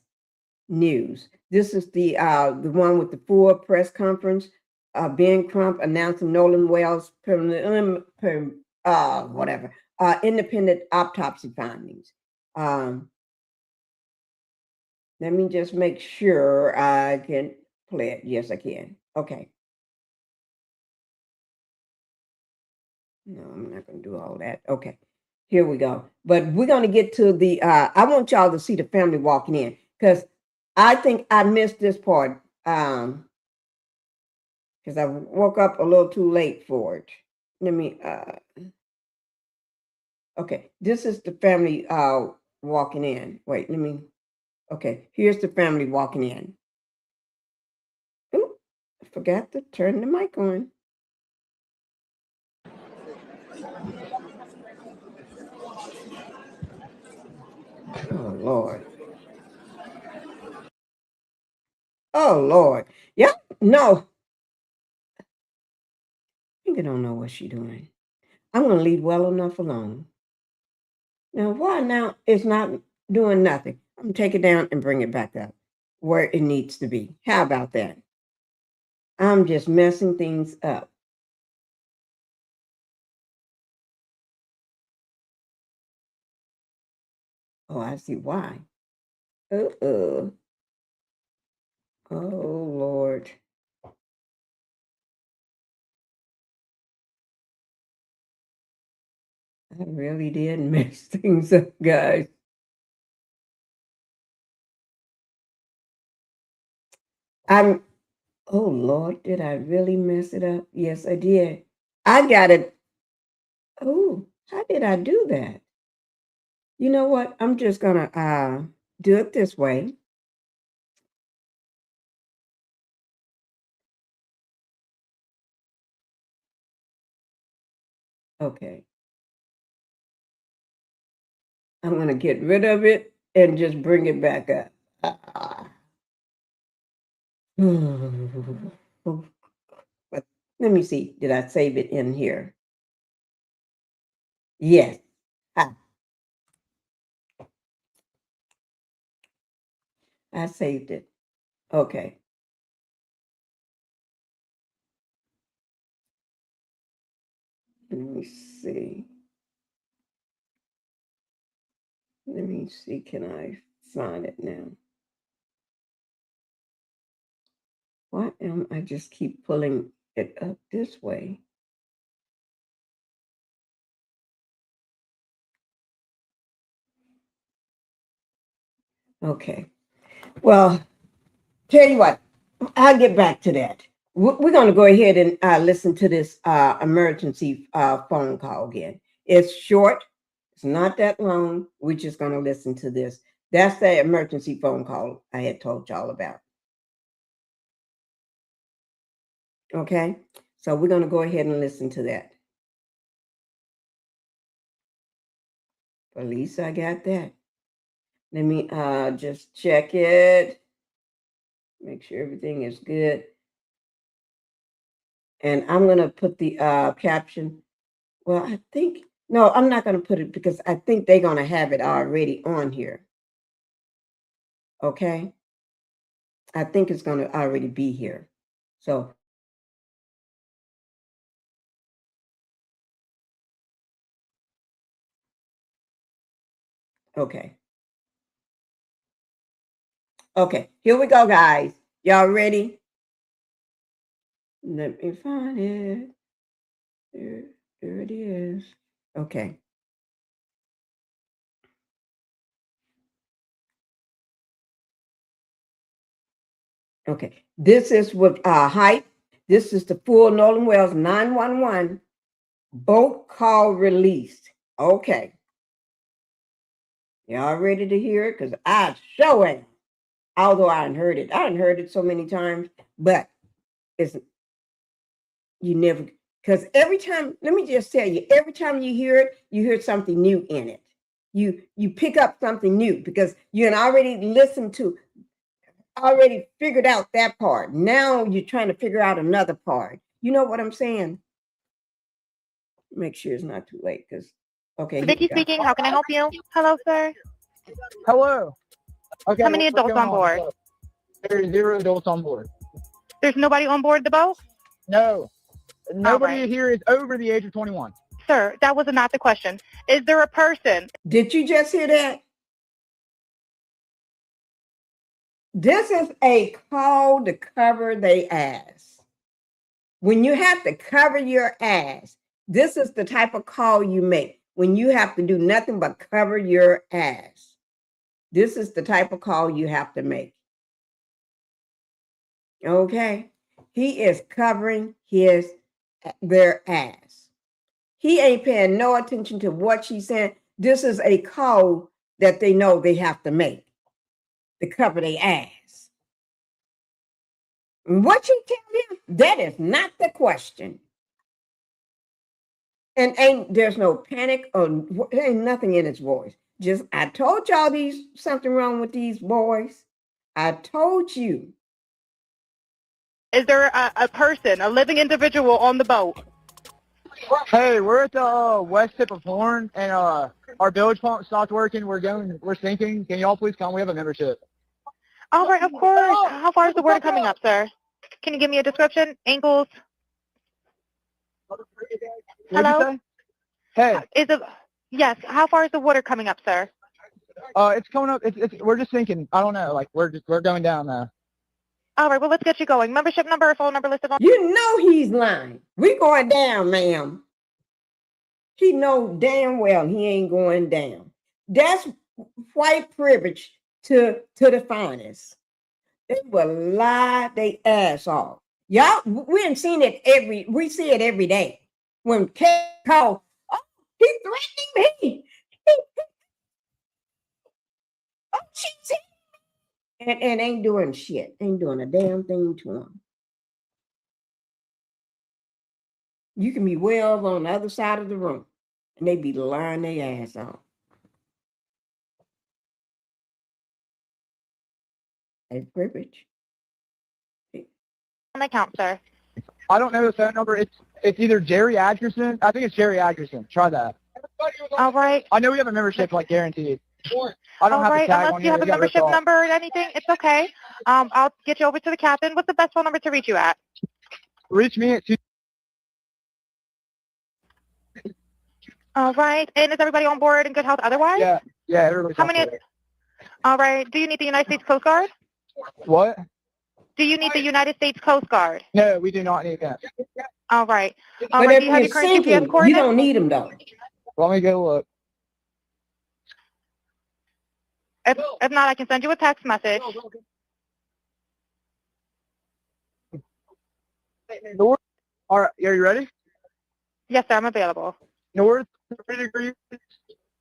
news. This is the one with the full press conference. Ben Crump announcing Nolan Wells whatever. Independent autopsy findings. Let me just make sure I can play it. Yes, I can. Okay. No, I'm not going to do all that. Okay. Here we go. But we're going to get to the, I want y'all to see the family walking in because I think I missed this part because I woke up a little too late for it. Let me, okay. This is the family walking in. Wait, let me, okay. Here's the family walking in. Ooh, I forgot to turn the mic on. Oh, Lord. Oh, Lord. Yeah, no. I think I don't know what she's doing. I'm going to leave well enough alone. Now, why now it's not doing nothing? I'm going to take it down and bring it back up where it needs to be. How about that? I'm just messing things up. Oh, I see why. Uh-oh. Oh, Lord. I really did mess things up, guys. Oh, Lord, did I really mess it up? Yes, I did. I got it. Oh, how did I do that? You know what? I'm just going to do it this way. Okay. I'm going to get rid of it and just bring it back up. But let me see. Did I save it in here? Yes. I saved it. Okay. Let me see. Let me see. Can I find it now? Why am I just keep pulling it up this way? Okay. Well, tell you what, I'll get back to that. We're going to go ahead and listen to this emergency phone call again. It's short. It's not that long. We're just going to listen to this. That's the emergency phone call I had told y'all about. Okay. So we're going to go ahead and listen to that. At least I got that. Let me just check it. Make sure everything is good. And I'm going to put the caption. Well, I think, no, I'm not going to put it because I think they're going to have it already on here. Okay. I think it's going to already be here. So, okay. Okay, here we go, guys. Y'all ready? Let me find it. There it is. Okay. Okay. This is with hype. This is the full Nolan Wells 911 boat call released. Okay. Y'all ready to hear it? Because I show it. Although I hadn't heard it. I hadn't heard it so many times, but it's you never, because every time, let me just tell you, every time you hear something new in it. You pick up something new because you had already already figured out that part. Now you're trying to figure out another part. You know what I'm saying? Make sure it's not too late because, okay. Vicky speaking. How can I help you? Hello, sir. Hello. Okay. How many adults on board? There's 0 adults on board. There's nobody on board the boat? No. Nobody right. here is over the age of 21. Sir, that was not the question. Is there a person? Did you just hear that? This is a call to cover their ass. When you have to cover your ass, this is the type of call you make. When you have to do nothing but cover your ass. This is the type of call you have to make. Okay? He is covering their ass. He ain't paying no attention to what she's saying. This is a call that they know they have to make to cover their ass. And what you tell him, that is not the question. And there's no panic or there ain't nothing in his voice. Just, I told y'all something wrong with these boys. I told you. Is there a person, a living individual on the boat? Hey, we're at the west tip of Horn, and our bilge pump stopped working. We're sinking. Can y'all please come? We have a membership. All right, of course. How far is the water coming up, sir? Can you give me a description? Ankles? Hello? Hey. Yes. How far is the water coming up, sir? It's coming up. We're just sinking. I don't know. Like we're going down now. All right. Well, let's get you going. Membership number or phone number listed on. You know he's lying. We going down, ma'am. He know damn well he ain't going down. That's white privilege to the finest. They will lie their ass off. Y'all, we ain't seen it we see it every day. When Kate called, oh, he threatening me. Oh, she's and ain't doing shit. Ain't doing a damn thing to him. You can be well on the other side of the room, and they be lying their ass off. That's privilege. On account, sir. I don't know the phone number. It's either Jerry Atkerson. I think it's Jerry Atkerson. Try that. All right. I know we have a membership, like guaranteed. I don't All have right. the tag Unless on you have a It got ripped membership off. number or anything, it's okay. I'll get you over to the captain. What's the best phone number to reach you at? Reach me at 2. All right. And is everybody on board in good health otherwise? Yeah, everybody's How on many? board. All right. Do you need the United States Coast Guard? What? Do you need the United States Coast Guard? No, we do not need that. All right. All But right. if Do you have you're your current sinking, GPS you coordinates? don't need them though. Let me go look. If not, I can send you a text message. North. All right, are you ready? Yes, sir. I'm available. North 30 degrees,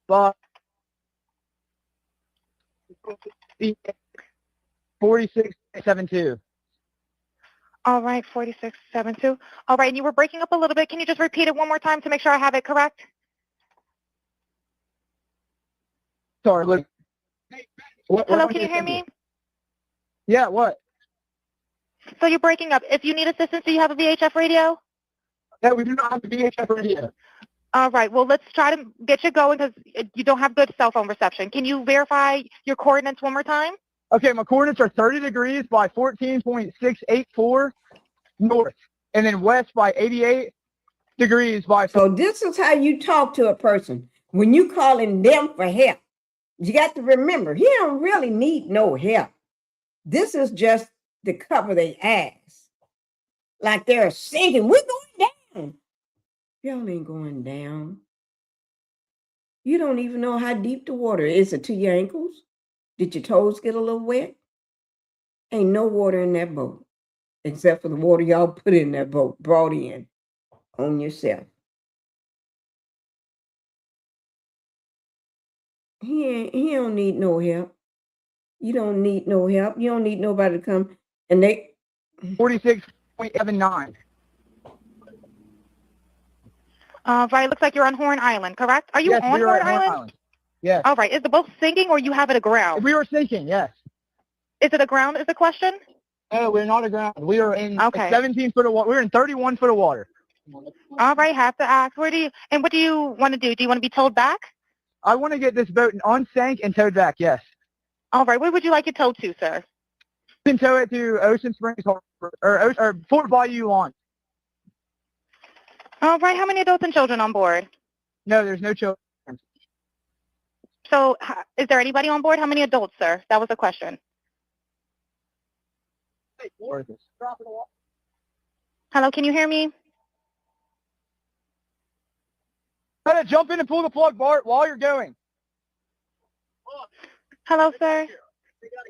but 4672. All right. 4672. All right. And you were breaking up a little bit. Can you just repeat it one more time to make sure I have it correct? Sorry, look. Hello, can you hear me? Yeah, what? So you're breaking up. If you need assistance, do you have a VHF radio? Yeah, we do not have the VHF radio. All right. Well, let's try to get you going because you don't have good cell phone reception. Can you verify your coordinates one more time? Okay, my coordinates are 30 degrees by 14.684 north, and then west by 88 degrees by. So this is how you talk to a person when you calling them for help. You got to remember, he don't really need no help. This is just to cover their ass. Like they're sinking. We're going down. Y'all ain't going down. You don't even know how deep the water is. Is it to your ankles? Did your toes get a little wet? Ain't no water in that boat, except for the water y'all put in that boat, brought in on yourself. He don't need no help. You don't need no help. You don't need nobody to come and they 46.79. Right. Looks like you're on Horn Island, correct? Are you Yes, on we are Horn at Horn Island? Island. Yes. All right. Is the boat sinking or you have it aground? We were sinking, yes. Is it aground is the question? No, we're not aground. We are in Okay. 17 foot of water. We're in 31 foot of water. All right. Have to ask. What do you want to do? Do you want to be towed back? I want to get this boat unsank and towed back, yes. All right. Where would you like it towed to, sir? You can tow it to Ocean Springs Harbor, or Fort Bayou Launch. All right. How many adults and children on board? No, there's no children. So is there anybody on board? How many adults, sir? That was the question. Hello, can you hear me? Try to jump in and pull the plug, Bart, while you're going. Hello, sir.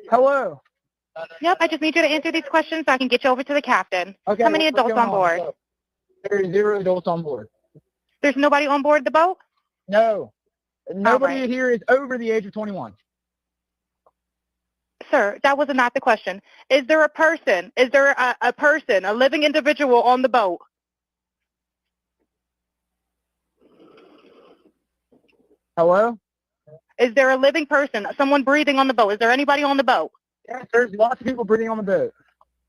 Hello. Yep, I just need you to answer these questions so I can get you over to the captain. Okay. How many what's adults going on board? There's 0 adults on board. There's nobody on board the boat? No. Nobody right. here is over the age of 21. Sir, that was not the question. Is there a person? Is there a person, a living individual on the boat? Hello? Is there a living person, someone breathing on the boat? Is there anybody on the boat? Yes, there's lots of people breathing on the boat.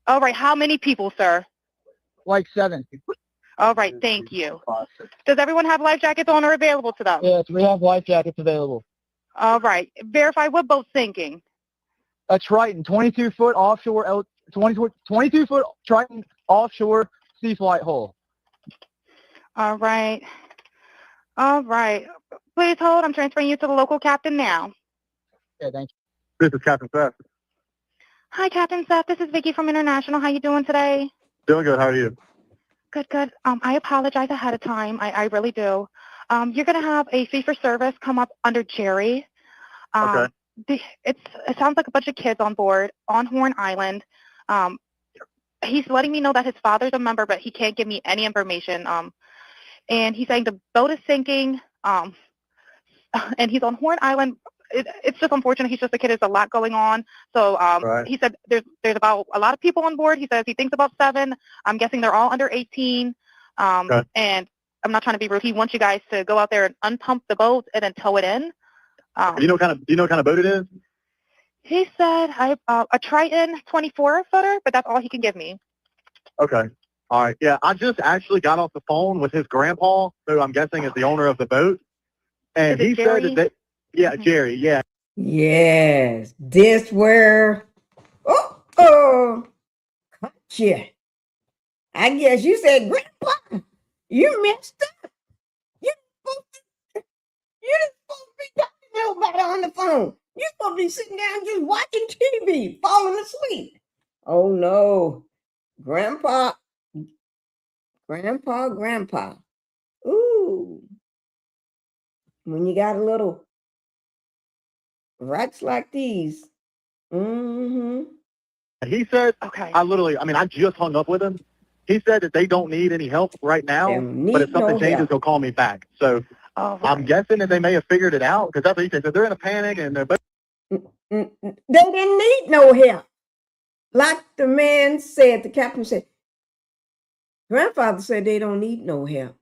All right, how many people, sir? Like 7. All right, thank you. Does everyone have life jackets on or available to them? Yes, we have life jackets available. All right, verify what boat's sinking. A Triton, 22-foot offshore, 22-foot Triton offshore sea flight hull. All right. All right. Please hold. I'm transferring you to the local captain now. Yeah, thank you. This is Captain Seth. Hi, Captain Seth. This is Vicky from International. How you doing today? Doing good. How are you? Good, good. I apologize ahead of time. I really do. You're going to have a fee for service come up under Jerry. Okay. It sounds like a bunch of kids on board on Horn Island. He's letting me know that his father's a member, but he can't give me any information. And he's saying the boat is sinking. And he's on Horn Island. It's just unfortunate. He's just a kid. There's a lot going on. So Right. he said there's about a lot of people on board. He says he thinks about 7. I'm guessing they're all under 18. Okay. And I'm not trying to be rude. He wants you guys to go out there and unpump the boat and then tow it in. Do you know what kind of boat it is? He said a Triton 24-footer, but that's all he can give me. Okay. All right. Yeah, I just actually got off the phone with his grandpa, who I'm guessing is the owner of the boat, and Is it he Jerry? said that Jerry, yeah. Yes, this where, gotcha. I guess you said, Grandpa, you messed up. You're supposed to be talking to nobody on the phone. You're supposed to be sitting down just watching TV, falling asleep. Oh no, Grandpa. Ooh, when you got a little rats like these. Mm-hmm. He said, Okay. I just hung up with him. He said that they don't need any help right now, but if something changes, he'll call me back. So I'm guessing that they may have figured it out, because that's what he said. So they're in a panic, and they're both. They didn't need no help. Like the man said, the captain said, Grandfather said they don't need no help.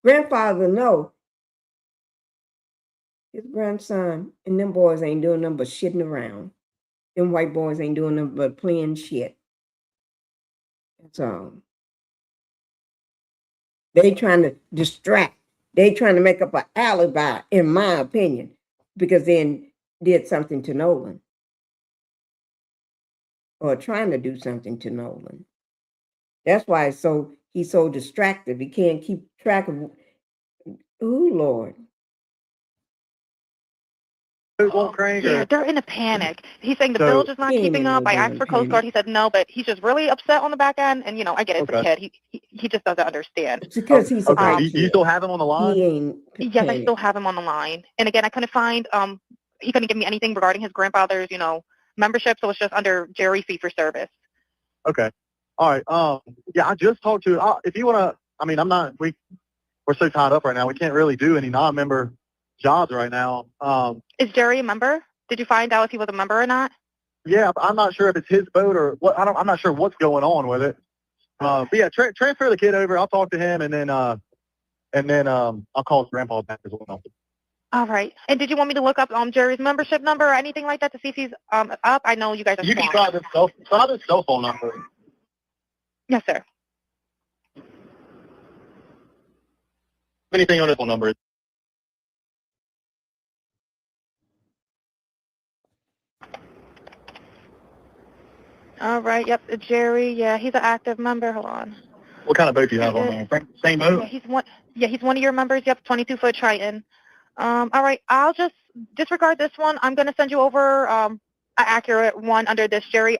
Grandfather, no. His grandson and them boys ain't doing nothing but shitting around. Them white boys ain't doing nothing but playing shit. That's all. They trying to distract. They trying to make up an alibi, in my opinion, because then did something to Nolan. Or trying to do something to Nolan. That's why he's so distracted. He can't keep track of. Oh Lord. Yeah, they're in a panic. He's saying the bill is not keeping up. I asked for Coast Guard. He said no, but he's just really upset on the back end. And, I get it. It's a kid. He just doesn't understand. It's because he's okay. Do you still have him on the line? Yes, I still have him on the line. And again, I couldn't find, he couldn't give me anything regarding his grandfather's, membership. So it's just under Jerry fee for service. Okay. All right. Yeah, I just talked to, if you want to, we're so tied up right now. We can't really do any non-member jobs right now. Is Jerry a member? Did you find out if he was a member or not? Yeah, I'm not sure if it's his boat or what. I'm not sure what's going on with it. But yeah, transfer the kid over. I'll talk to him, and then I'll call his grandpa back as well. All right. And did you want me to look up Jerry's membership number or anything like that to see if he's up? I know you guys are. You can try this cell phone number. Yes, sir. Anything on this phone number? All right. Yep. Jerry. Yeah, he's an active member. Hold on. What kind of boat do you have on there? Same boat? Yeah, he's one of your members. Yep, 22-foot Triton. All right. I'll just disregard this one. I'm going to send you over an accurate one under this Jerry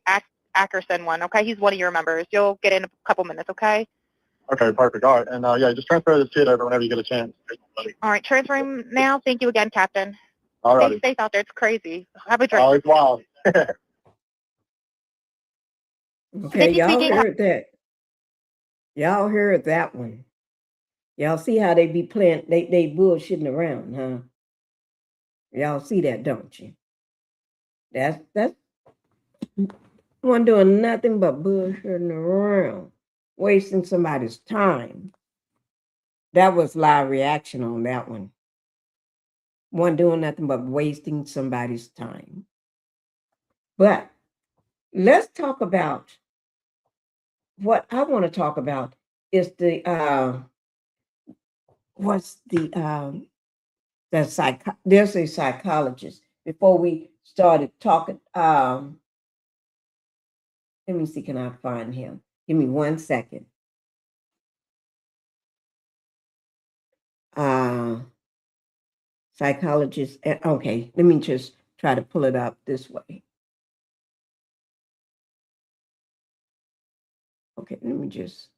Ackerson one. Okay. He's one of your members. You'll get in a couple minutes. Okay. Okay. Perfect. All right. And yeah, just transfer this kid over whenever you get a chance. All right. Transferring now. Thank you again, Captain. All right. Stay safe out there. It's crazy. Have a drink. Oh, it's wild. Okay, y'all heard that. Y'all heard that one. Y'all see how they be playing, they bullshitting around, huh? Y'all see that, don't you? That's one doing nothing but bullshitting around, wasting somebody's time. That was live reaction on that one. One doing nothing but wasting somebody's time. But let's talk about what I want to talk about is there's a psychologist. Before we started talking, let me see, can I find him? Give me 1 second. Psychologist, okay, let me just try to pull it up this way. Okay, let me just.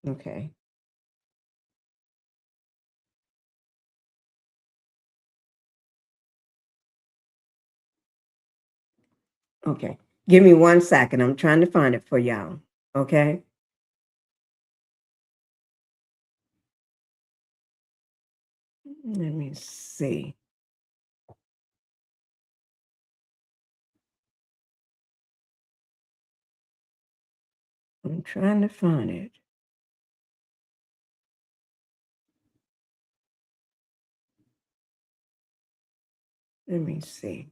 Okay. Okay. Give me 1 second. I'm trying to find it for y'all. Okay. Let me see. I'm trying to find it. Let me see.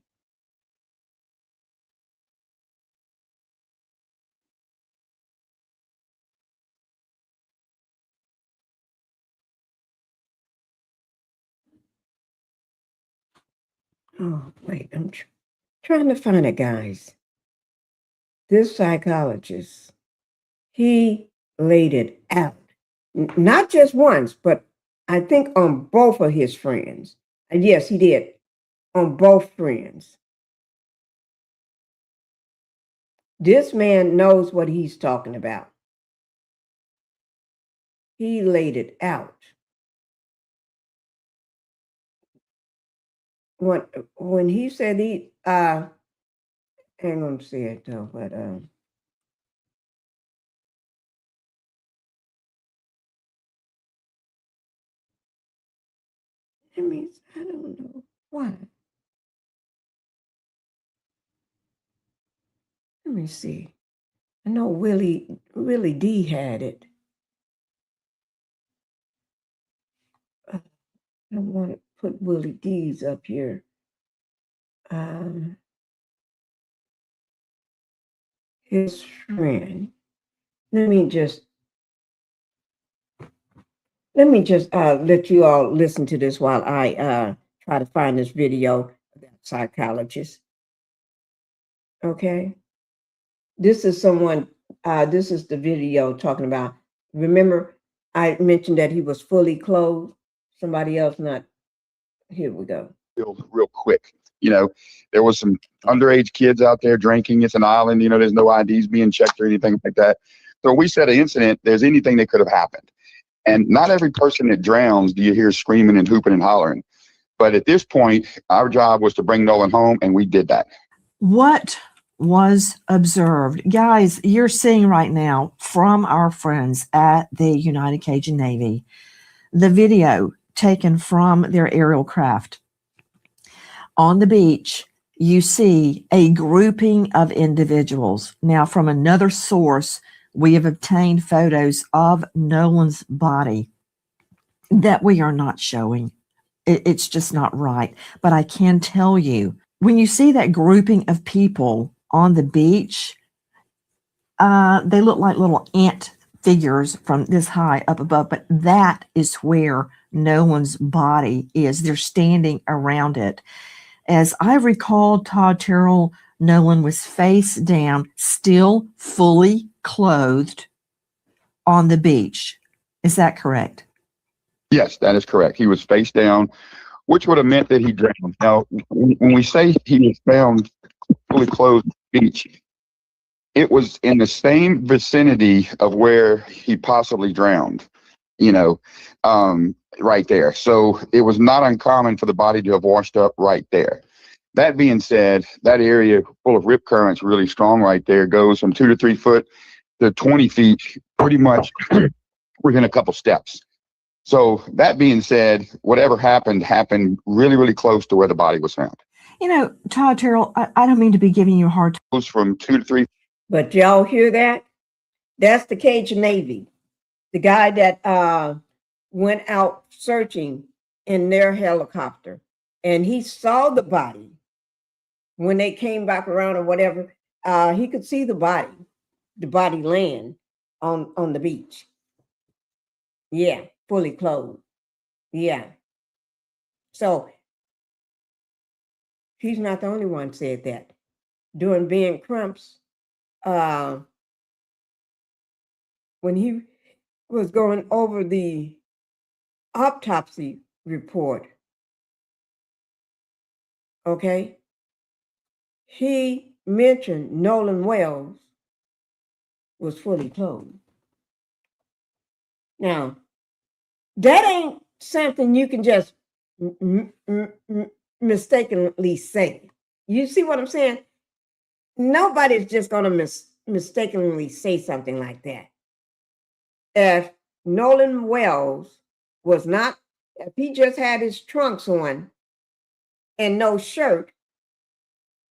Oh, wait, I'm trying to find it, guys. This psychologist, he laid it out. Not just once, but I think on both of his friends. And yes, he did. On both friends. This man knows what he's talking about. He laid it out. When he said he, I ain't gonna say it though, but I mean, I don't know why. Let me see. I know Willie D had it. I want to put Willie D's up here. His friend. Let me just let you all listen to this while I try to find this video of that psychologist. Okay. This is someone, this is the video talking about, remember I mentioned that he was fully clothed? Somebody else not, here we go. Real quick. You know, there was some underage kids out there drinking. It's an island, you know, there's no IDs being checked or anything like that. So we said an incident, there's anything that could have happened. And not every person that drowns do you hear screaming and hooping and hollering. But at this point, our job was to bring Nolan home, and we did that. What was observed? Guys, you're seeing right now from our friends at the United Cajun Navy, the video taken from their aerial craft. On the beach, you see a grouping of individuals. Now, from another source, we have obtained photos of Nolan's body that we are not showing. It's just not right. But I can tell you, when you see that grouping of people on the beach, they look like little ant figures from this high up above, but that is where Nolan's body is. They're standing around it. As I recall, Todd Terrell, Nolan was face down, still fully clothed on the beach. Is that correct? Yes, that is correct. He was face down, which would have meant that he drowned. Now, when we say he was found fully clothed on the beach, it was in the same vicinity of where he possibly drowned, you know, right there. So it was not uncommon for the body to have washed up right there. That being said, that area full of rip currents really strong right there, goes from 2 to 3 foot to 20 feet, pretty much within a couple steps. So that being said, whatever happened really, really close to where the body was found. You know, Todd Terrell, I don't mean to be giving you a hard time. Goes from 2 to 3. But y'all hear that? That's the Cajun Navy. The guy that went out searching in their helicopter, and he saw the body when they came back around or whatever. He could see the body land on the beach. Yeah, fully clothed. Yeah. So he's not the only one said that. During being Crump's, when he was going over the autopsy report, okay, he mentioned Nolan Wells was fully clothed. Now, that ain't something you can just mistakenly say. You see what I'm saying? Nobody's just going to mistakenly say something like that. If Nolan Wells was not, if he just had his trunks on and no shirt,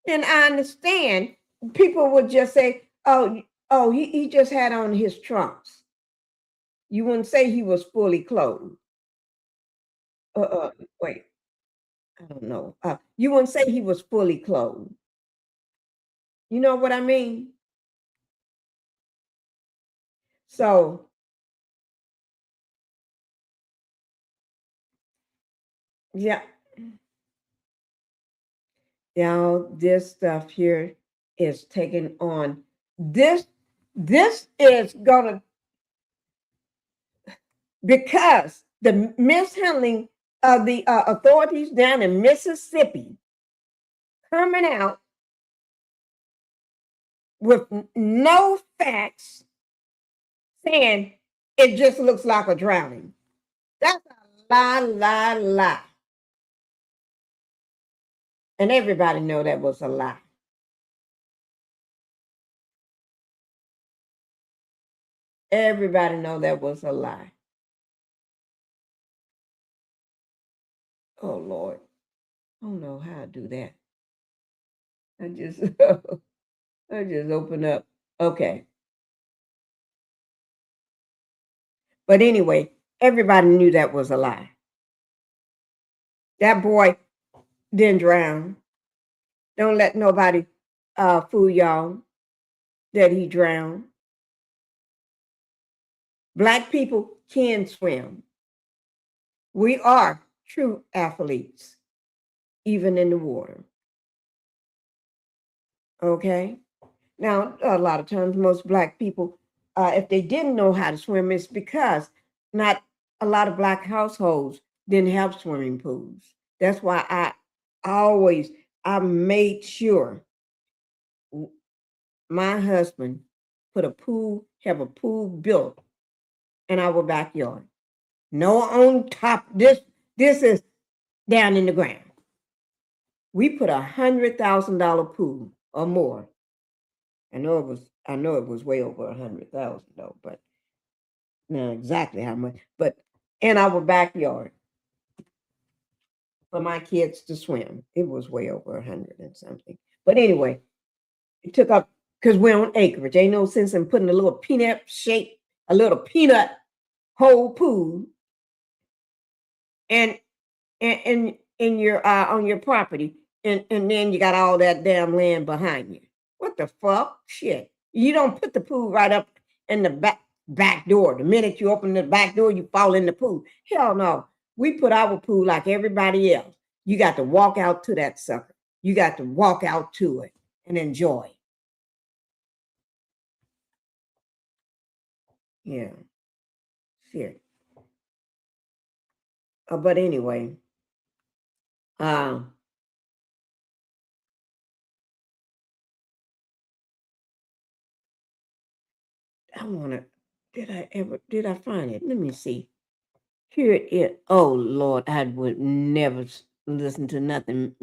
then I understand people would just say, oh, he just had on his trunks. You wouldn't say he was fully clothed. Wait, I don't know. You wouldn't say he was fully clothed. You know what I mean? So, yeah. Now, this stuff here is taking on. This is gonna, because the mishandling of the authorities down in Mississippi coming out with no facts, saying it just looks like a drowning. That's a lie. And everybody know that was a lie. Everybody know that was a lie. Oh Lord, I don't know how to do that. I just I just open up. Okay. But anyway, everybody knew that was a lie. That boy didn't drown. Don't let nobody fool y'all that he drowned. Black people can swim. We are true athletes, even in the water. Okay? Now, a lot of times, most Black people, if they didn't know how to swim, it's because not a lot of Black households didn't have swimming pools. That's why I made sure my husband have a pool built in our backyard. No on top. This is down in the ground. We put $100,000 pool or more. I know it was way over 100,000 though, but not exactly how much. But in our backyard for my kids to swim, it was way over 100 and something. But anyway, it took up because we're on acreage. Ain't no sense in putting a little peanut hole pool and in your on your property, and then you got all that damn land behind you. What the fuck? Shit. You don't put the pool right up in the back door. The minute you open the back door, you fall in the pool. Hell no. We put our pool like everybody else. You got to walk out to that sucker. You got to walk out to it and enjoy. Yeah. Shit. But anyway, I want to, did I find it? Let me see. Here it is. Oh Lord, I would never listen to nothing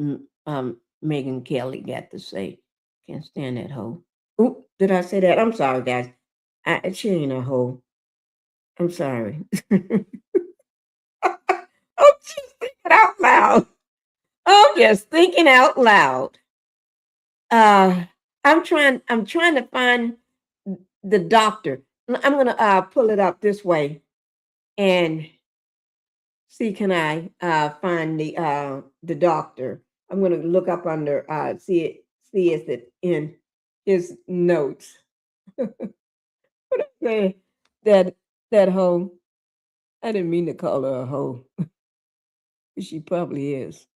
Megan Kelly got to say. Can't stand that hoe. Oop, did I say that? I'm sorry, guys. She ain't a hoe. I'm sorry. I'm just thinking out loud. I'm just thinking out loud. I'm trying to find the doctor. I'm gonna pull it up this way and see, can I find the doctor? I'm gonna look up under see is it in his notes. What I say that hoe? I didn't mean to call her a hoe. She probably is,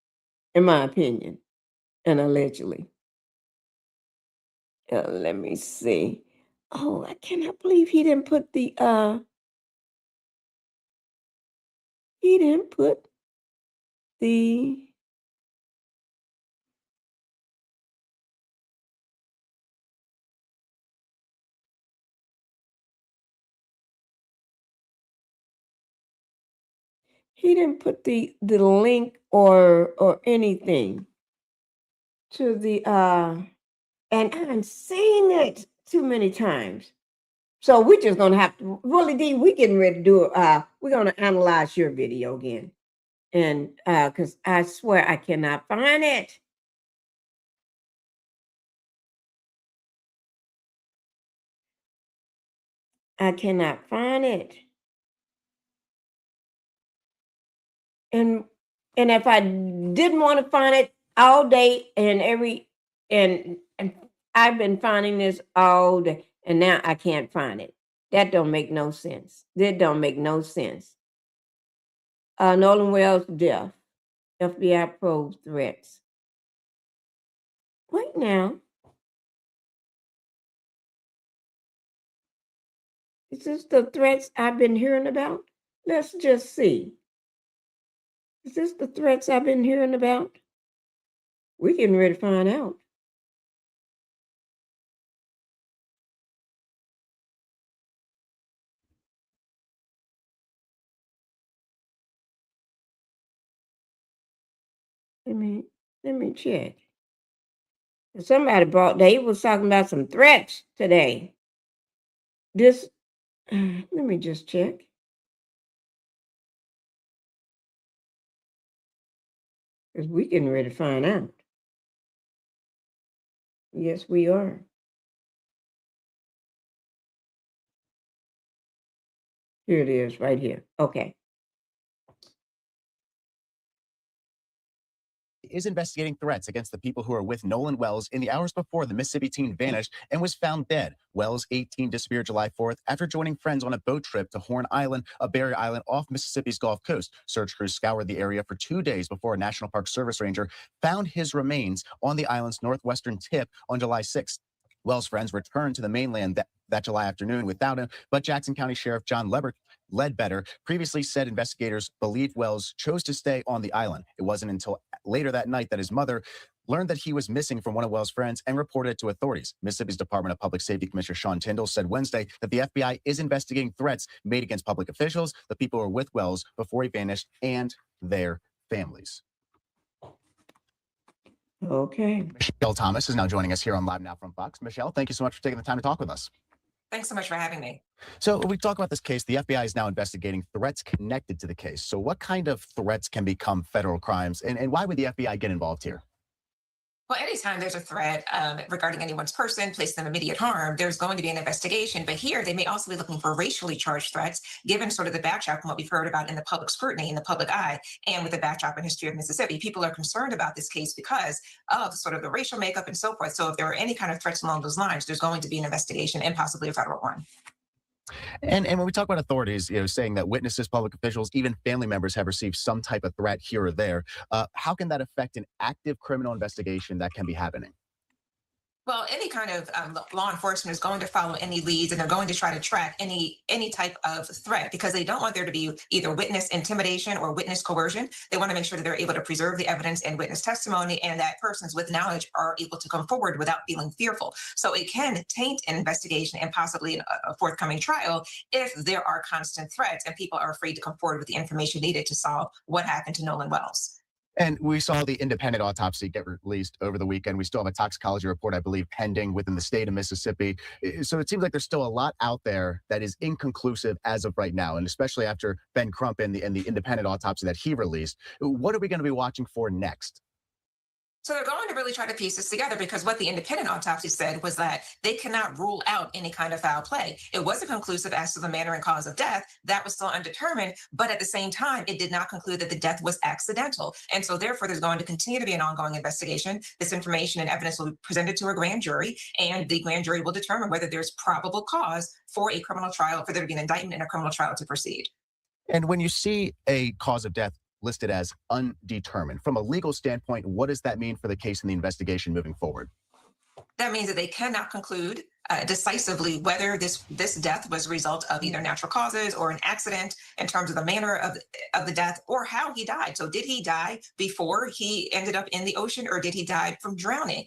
in my opinion, and allegedly. Let me see. Oh, I cannot believe he didn't put the he didn't put the he didn't put the link or anything to the and I've seen it too many times. So we're just gonna have to, Willie D, we getting ready to do we're gonna analyze your video again. And because I swear I cannot find it. I cannot find it. And if I didn't want to find it all day and I've been finding this all day, and now I can't find it. That don't make no sense. That don't make no sense. Nolan Wells death. FBI probes threats. Wait now. Is this the threats I've been hearing about? Let's just see. Is this the threats I've been hearing about? We're getting ready to find out. Let me check. Somebody they was talking about some threats today. Let me just check. because we're getting ready to find out. Yes, we are. Here it is, right here. Okay. Is investigating threats against the people who are with Nolan Wells in the hours before the Mississippi teen vanished and was found dead. Wells, 18, disappeared July 4th after joining friends on a boat trip to Horn Island, a barrier island off Mississippi's Gulf Coast. Search crews scoured the area for 2 days before a National Park Service ranger found his remains on the island's northwestern tip on July 6th. Wells' friends returned to the mainland that July afternoon without him, but Jackson County Sheriff John Ledbetter previously said investigators believe Wells chose to stay on the island. It wasn't until later that night that his mother learned that he was missing from one of Wells' friends and reported it to authorities. Mississippi's Department of Public Safety Commissioner Sean Tyndall said Wednesday that the FBI is investigating threats made against public officials, the people who were with Wells before he vanished, and their families. Okay. Michelle Thomas is now joining us here on Live Now from Fox. Michelle, thank you so much for taking the time to talk with us. Thanks so much for having me. So we talk about this case. The FBI is now investigating threats connected to the case. So what kind of threats can become federal crimes, and why would the FBI get involved here? Well, anytime there's a threat regarding anyone's person, place them immediate harm, there's going to be an investigation. But here, they may also be looking for racially charged threats, given sort of the backdrop and what we've heard about in the public scrutiny, in the public eye, and with the backdrop and history of Mississippi. People are concerned about this case because of sort of the racial makeup and so forth. So if there are any kind of threats along those lines, there's going to be an investigation and possibly a federal one. And when we talk about authorities, saying that witnesses, public officials, even family members have received some type of threat here or there, how can that affect an active criminal investigation that can be happening? Well, any kind of law enforcement is going to follow any leads, and they're going to try to track any type of threat because they don't want there to be either witness intimidation or witness coercion. They want to make sure that they're able to preserve the evidence and witness testimony, and that persons with knowledge are able to come forward without feeling fearful. So it can taint an investigation and possibly a forthcoming trial if there are constant threats and people are afraid to come forward with the information needed to solve what happened to Nolan Wells. And we saw the independent autopsy get released over the weekend. We still have a toxicology report, I believe, pending within the state of Mississippi. So it seems like there's still a lot out there that is inconclusive as of right now, and especially after Ben Crump and the independent autopsy that he released. What are we going to be watching for next? So they're going to really try to piece this together because what the independent autopsy said was that they cannot rule out any kind of foul play. It wasn't conclusive as to the manner and cause of death. That was still undetermined. But at the same time, it did not conclude that the death was accidental. And so therefore, there's going to continue to be an ongoing investigation. This information and evidence will be presented to a grand jury, and the grand jury will determine whether there's probable cause for a criminal trial, for there to be an indictment and a criminal trial to proceed. And when you see a cause of death listed as undetermined, from a legal standpoint, what does that mean for the case and the investigation moving forward? That means that they cannot conclude decisively whether this death was a result of either natural causes or an accident in terms of the manner of the death or how he died. So did he die before he ended up in the ocean, or did he die from drowning,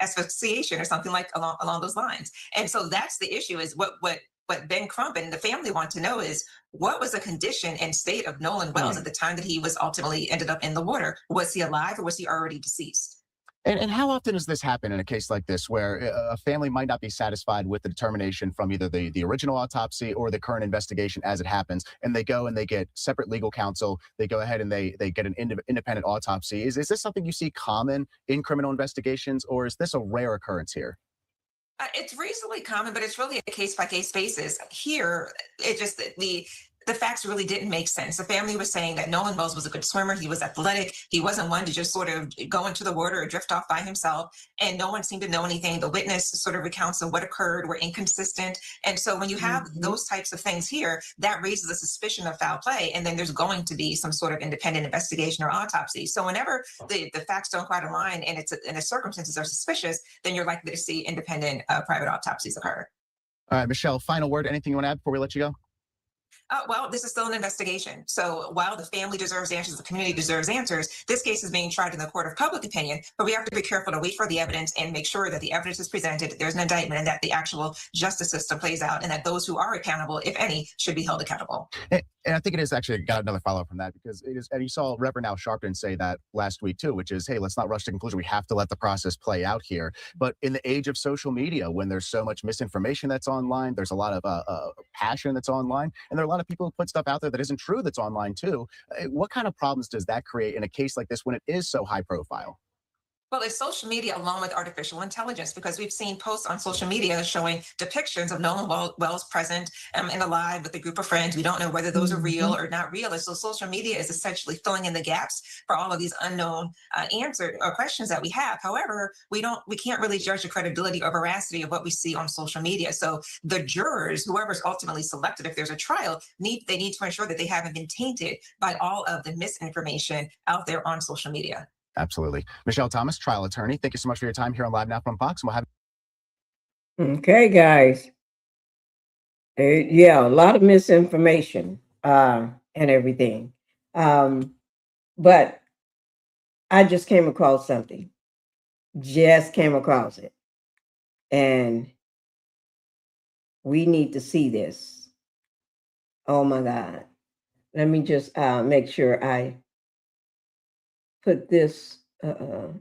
asphyxiation or something like along those lines? And so that's the issue, is what Ben Crump and the family want to know is, what was the condition and state of Nolan Wells at the time that he was ultimately ended up in the water? Was he alive or was he already deceased? And how often does this happen in a case like this, where a family might not be satisfied with the determination from either the original autopsy or the current investigation as it happens, and they go and they get separate legal counsel, they go ahead and they get an independent autopsy? Is this something you see common in criminal investigations, or is this a rare occurrence here? It's reasonably common, but it's really a case-by-case basis. Here, it just, the facts really didn't make sense. The family was saying that Nolan Wells was a good swimmer. He was athletic. He wasn't one to just sort of go into the water or drift off by himself. And no one seemed to know anything. The witness sort of recounts of what occurred were inconsistent. And so when you have those types of things here, that raises a suspicion of foul play. And then there's going to be some sort of independent investigation or autopsy. So whenever the facts don't quite align and the circumstances are suspicious, then you're likely to see independent private autopsies occur. All right, Michelle, final word. Anything you want to add before we let you go? Well, this is still an investigation. So while the family deserves answers, the community deserves answers, this case is being tried in the court of public opinion, but we have to be careful to wait for the evidence and make sure that the evidence is presented, there's an indictment, and that the actual justice system plays out, and that those who are accountable, if any, should be held accountable. And I think it is actually got another follow-up from that, because it is, and you saw Reverend Al Sharpton say that last week too, which is, hey, let's not rush to conclusion. We have to let the process play out here. But in the age of social media, when there's so much misinformation that's online, there's a lot of passion that's online, and there are a lot of people who put stuff out there that isn't true that's online too. What kind of problems does that create in a case like this when it is so high profile? Well, it's social media along with artificial intelligence, because we've seen posts on social media showing depictions of Nolan Wells present in a live with a group of friends. We don't know whether those are real or not real. And so social media is essentially filling in the gaps for all of these unknown answers or questions that we have. However, we can't really judge the credibility or veracity of what we see on social media. So the jurors, whoever's ultimately selected, if there's a trial, they need to ensure that they haven't been tainted by all of the misinformation out there on social media. Absolutely. Michelle Thomas, trial attorney, thank you so much for your time here on Live Now from Fox. And we'll have. Okay, guys. Yeah, a lot of misinformation and everything. But I just came across something. Just came across it. And we need to see this. Oh my God. Let me just make sure I put this down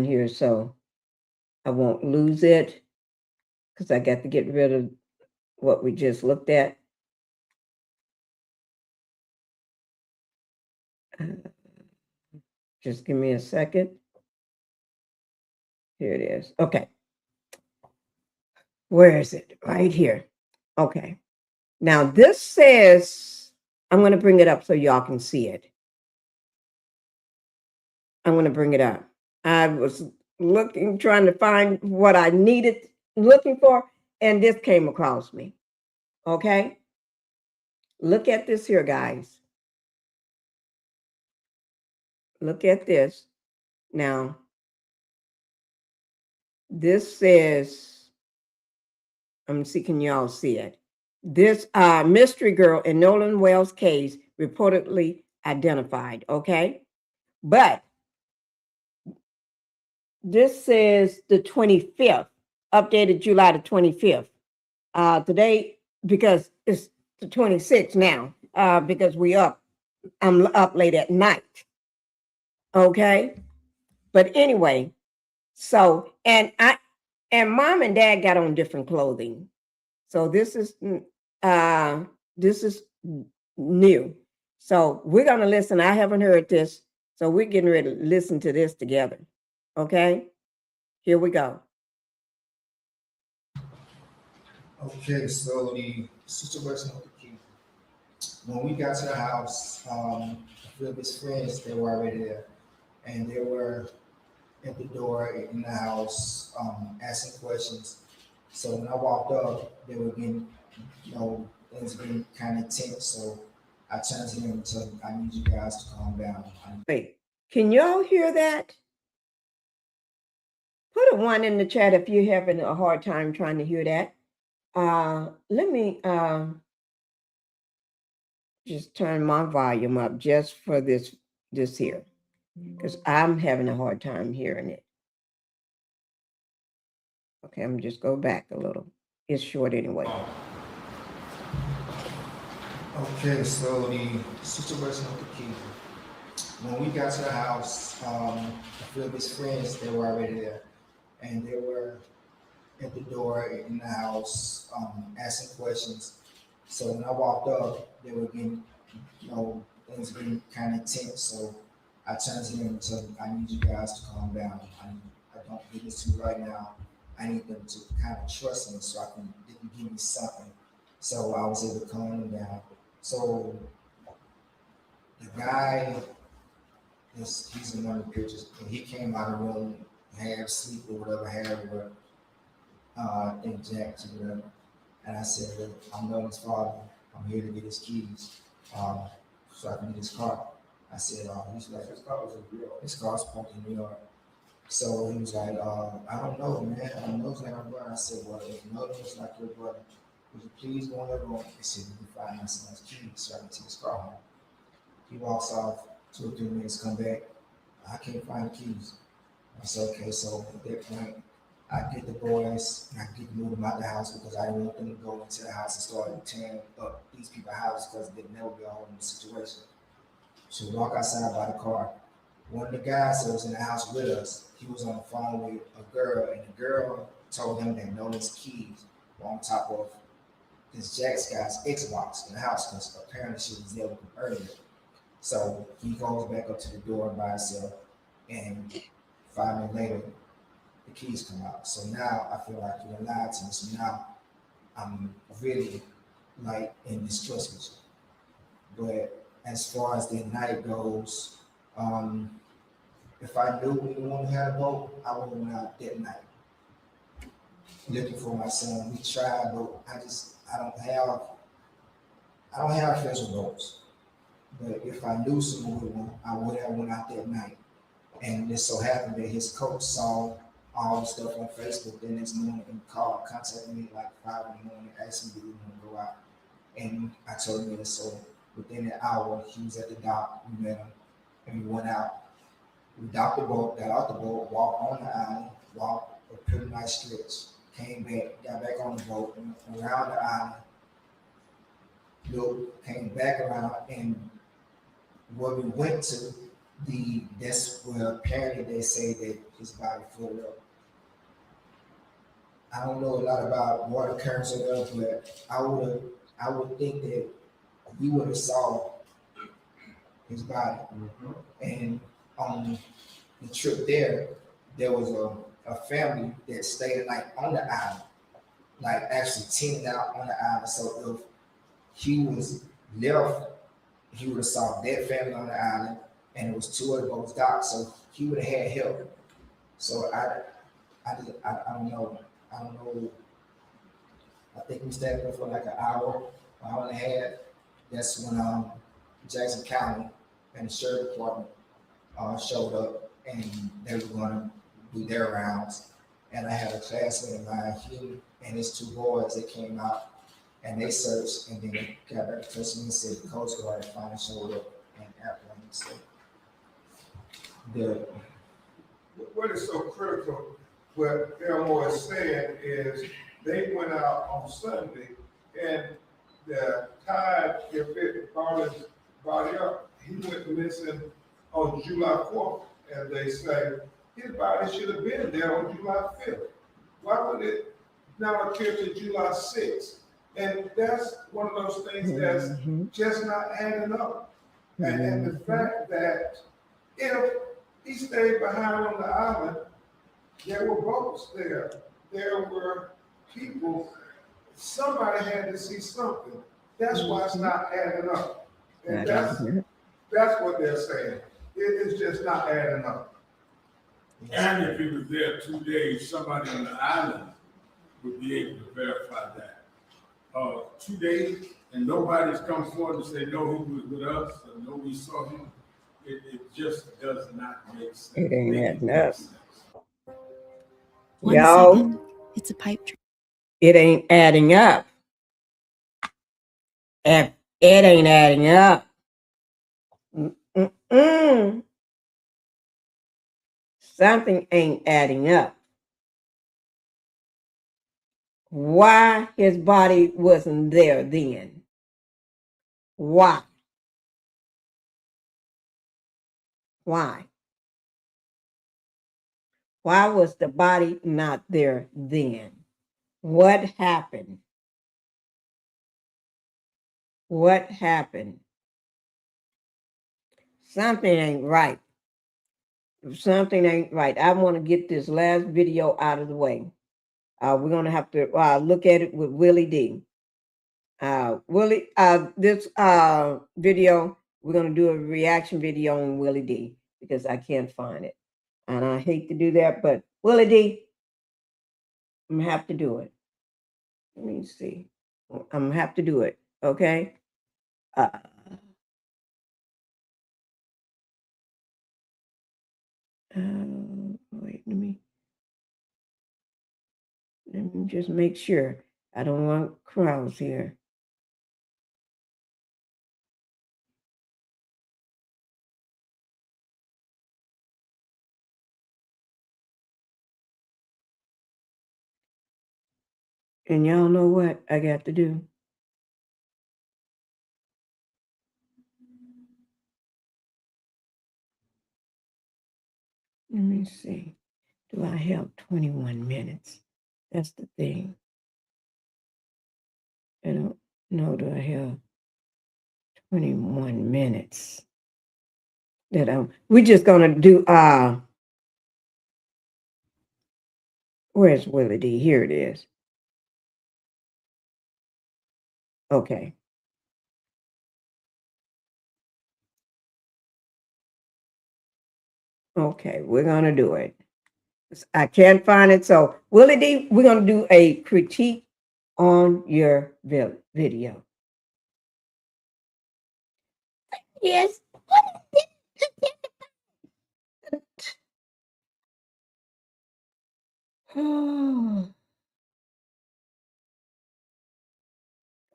here so I won't lose it, because I got to get rid of what we just looked at. Just give me a second. Here it is. Okay. Where is it? Right here. Okay. Now this says, I'm going to bring it up so y'all can see it. I'm going to bring it up. I was trying to find what I needed, looking for, and this came across me. Okay? Look at this here, guys. Look at this. Now, this says, I'm see, can y'all see it? This mystery girl in Nolan Wells' case reportedly identified. Okay? But this says the 25th, updated July the 25th. Today, because it's the 26th now, because I'm up late at night. Okay? But anyway, so, and mom and dad got on different clothing. So this is new. So we're going to listen. I haven't heard this. So we're getting ready to listen to this together. Okay, here we go. Okay, so the situation with the key. When we got to the house, a few of his friends, they were already there. And they were at the door in the house asking questions. So when I walked up, they were getting, things getting kind of tense. So I turned to them and told them, I need you guys to calm down. Wait, can y'all hear that? Put a 1 in the chat if you're having a hard time trying to hear that. Let me just turn my volume up just for this here, because I'm having a hard time hearing it. Okay, I'm just go back a little. It's short anyway. Okay, so the situation with the key. When we got to the house, a few of his friends, they were already there. And they were at the door in the house asking questions. So when I walked up, they were getting, things getting kind of tense. So I turned to them and told them, I need you guys to calm down. I don't do this to you right now. I need them to kind of trust me so they can give me something. So I was able to calm them down. So the guy, he's in one of the pictures, and he came out of the room, half sleep or whatever, in Jack to whatever. And I said, look, I'm Nolan's father. I'm here to get his keys so I can get his car. I said, he's like, his car was in New York. His car's parked in New York. So he was like, I don't know, man. I don't know his name, brother. I said, well, if Nolan is like your brother, would you please go in the room? He said, you can find my son's keys so I can take his car home. He walks off, 2 or 3 minutes, come back. I can't find the keys. I said, okay, so at that point, I get the boys and I get to move them out the house because I didn't want them to go into the house and start tearing up these people's houses because they'd never be all in the situation. So we walk outside by the car. One of the guys that was in the house with us, he was on the phone with a girl, and the girl told him that Nolan's keys were on top of this Jack's guy's Xbox in the house because apparently she was there with him earlier. So he goes back up to the door by himself, and 5 minutes later, the keys come out. So now I feel like you're lied to me. So now I'm really like in distrust with you. But as far as the night goes, if I knew anyone had a boat, I would have went out that night looking for my son. We tried, but I don't have special boats. But if I knew someone with one, I would have went out that night. And it so happened that his coach saw all the stuff on Facebook the next morning and contacted me like 5 in the morning, asked me, do we want to go out? And I told him that. So within an hour, he was at the dock, we met him, and we went out. We docked the boat, got out the boat, walked on the island, walked a pretty nice stretch, came back, got back on the boat, and around the island, looked, came back around, and where we went to, that's where apparently they say that his body floated up. I don't know a lot about water currents or whatever, but I would think that we would have saw his body. And on the trip there was a family that stayed the night on the island, like actually tented out on the island. So if he was left, he would have saw that family on the island, and it was 2 other boats docked, so he would have had help. So I don't know. I think we stayed there for like an hour and a half. That's when Jackson County and the sheriff department showed up, and they were going to do their rounds. And I had a classmate of mine, he and his 2 boys, they came out and they searched, and then they got back to touch me and said the Coast Guard finally showed up in Airplane. So what is so critical, what Elmo is saying is they went out on Sunday, and the tide, if it brought his body up, he went missing on July 4th, as they say. His body should have been there on July 5th. Why would it now appear to July 6th? And that's one of those things that's just not adding up. And the fact that if he stayed behind on the island, there were boats there. There were people. Somebody had to see something. That's why it's not adding up. And that's what they're saying. It is just not adding up. And if he was there 2 days, somebody on the island would be able to verify that. 2 days, and nobody's come forward to say, no, he was with us, or no, we saw him. It just does not make sense. It ain't adding up. One Yo, second. It's a pipe dream. it ain't adding up. It ain't adding up. Something ain't adding up. Why his body wasn't there then? Why? Why? Why was the body not there then? What happened? What happened? Something ain't right. Something ain't right. I want to get this last video out of the way. We're going to have to look at it with Willie D. Willie, this video, we're going to do a reaction video on Willie D because I can't find it. And I hate to do that, but Willie D, I'm going to have to do it. Let me see. I'm going to have to do it, okay? Wait, let me just make sure. I don't want crowds here. And y'all know what I got to do? Let me see. Do I have 21 minutes? That's the thing. I don't know. Do I have 21 minutes? We're just gonna do where's Willie D? Here it is. Okay. Okay, we're gonna do it. I can't find it. So Willie D, we're gonna do a critique on your video. Yes.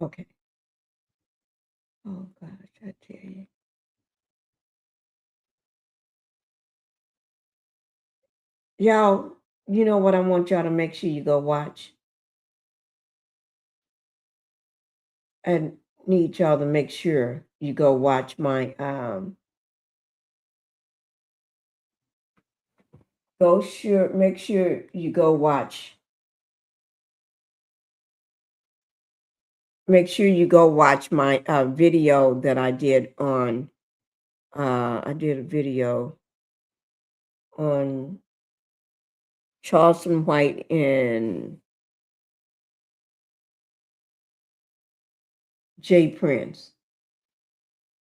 Okay. Oh gosh, I tell you. Y'all, you know what I want y'all to make sure you go watch? I need y'all to make sure you go watch my make sure you go watch. Make sure you go watch my video that I did on I did a video on Charleston White and Jay Prince.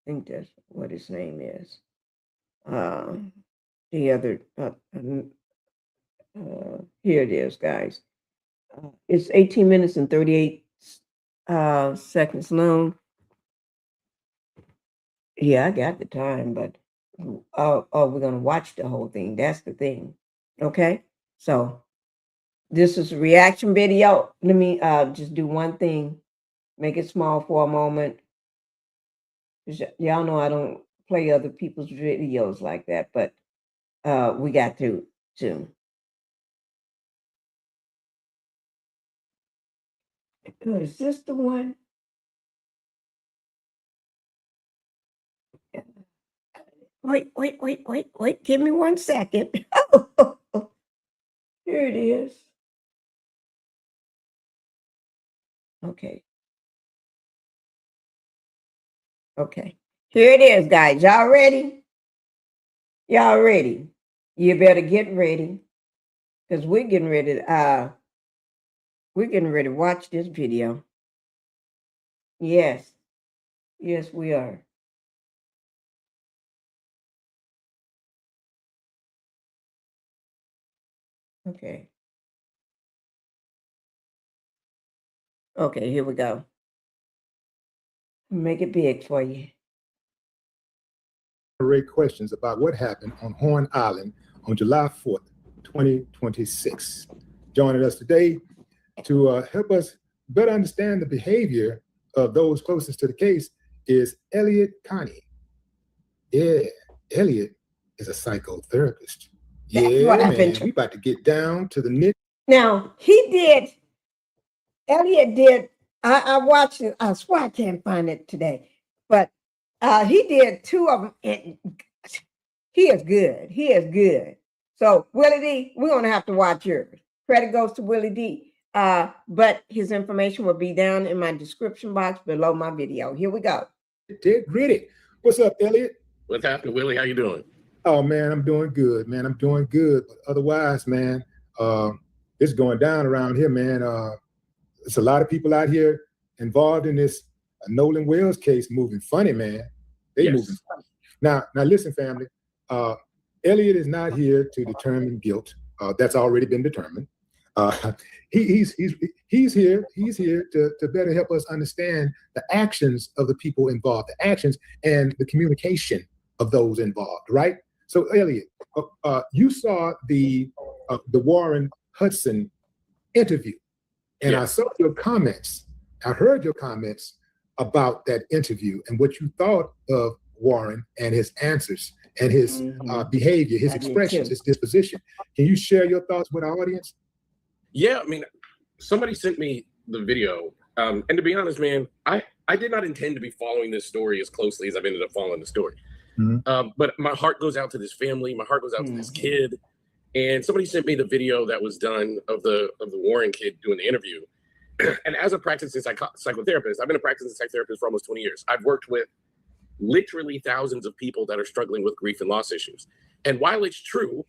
I think that's what his name is. The other here it is, guys. It's 18 minutes and 38 seconds long. Yeah, I got the time, but we're gonna watch the whole thing. That's the thing. Okay, so this is a reaction video. Let me just do one thing. Make it small for a moment. Y'all know I don't play other people's videos like that, but we got to. Is this the one? Wait. Give me 1 second. Here it is. Okay. Okay. Here it is, guys. Y'all ready? Y'all ready? You better get ready. Because we're getting ready to watch this video. Yes. Yes, we are. Okay. Okay, here we go. Make it big for you. Questions about what happened on Horn Island on July 4th, 2026. Joining us today to help us better understand the behavior of those closest to the case is Elliot Connie. Yeah, Elliot is a psychotherapist. That's what I've been we about to get down to the nitty. Now, Elliot did, I watched it, I swear I can't find it today, but he did 2 of them, and he is good. So, Willie D, we're going to have to watch yours. Credit goes to Willie D. But his information will be down in my description box below my video. Here we go. Dead gritty. What's up, Elliot? What's happening, Willie? How you doing? Oh, man, I'm doing good, man. I'm doing good. But otherwise, man, it's going down around here, man. There's a lot of people out here involved in this Nolan Wells case moving funny, man. Moving funny. Now, listen, family. Elliot is not here to determine guilt. That's already been determined. He's here to better help us understand the actions of the people involved, the actions and the communication of those involved, right? So, Elliot, you saw the Warren Hudson interview, and I saw your comments. I heard your comments about that interview and what you thought of Warren and his answers and his behavior, his expressions, his disposition. Can you share your thoughts with our audience? Yeah, I mean, somebody sent me the video. And to be honest, man, I did not intend to be following this story as closely as I've ended up following the story. But my heart goes out to this family. My heart goes out to this kid. And somebody sent me the video that was done of the Warren kid doing the interview. And as a practicing psychotherapist, I've been a practicing psychotherapist for almost 20 years. I've worked with literally thousands of people that are struggling with grief and loss issues. And while it's true,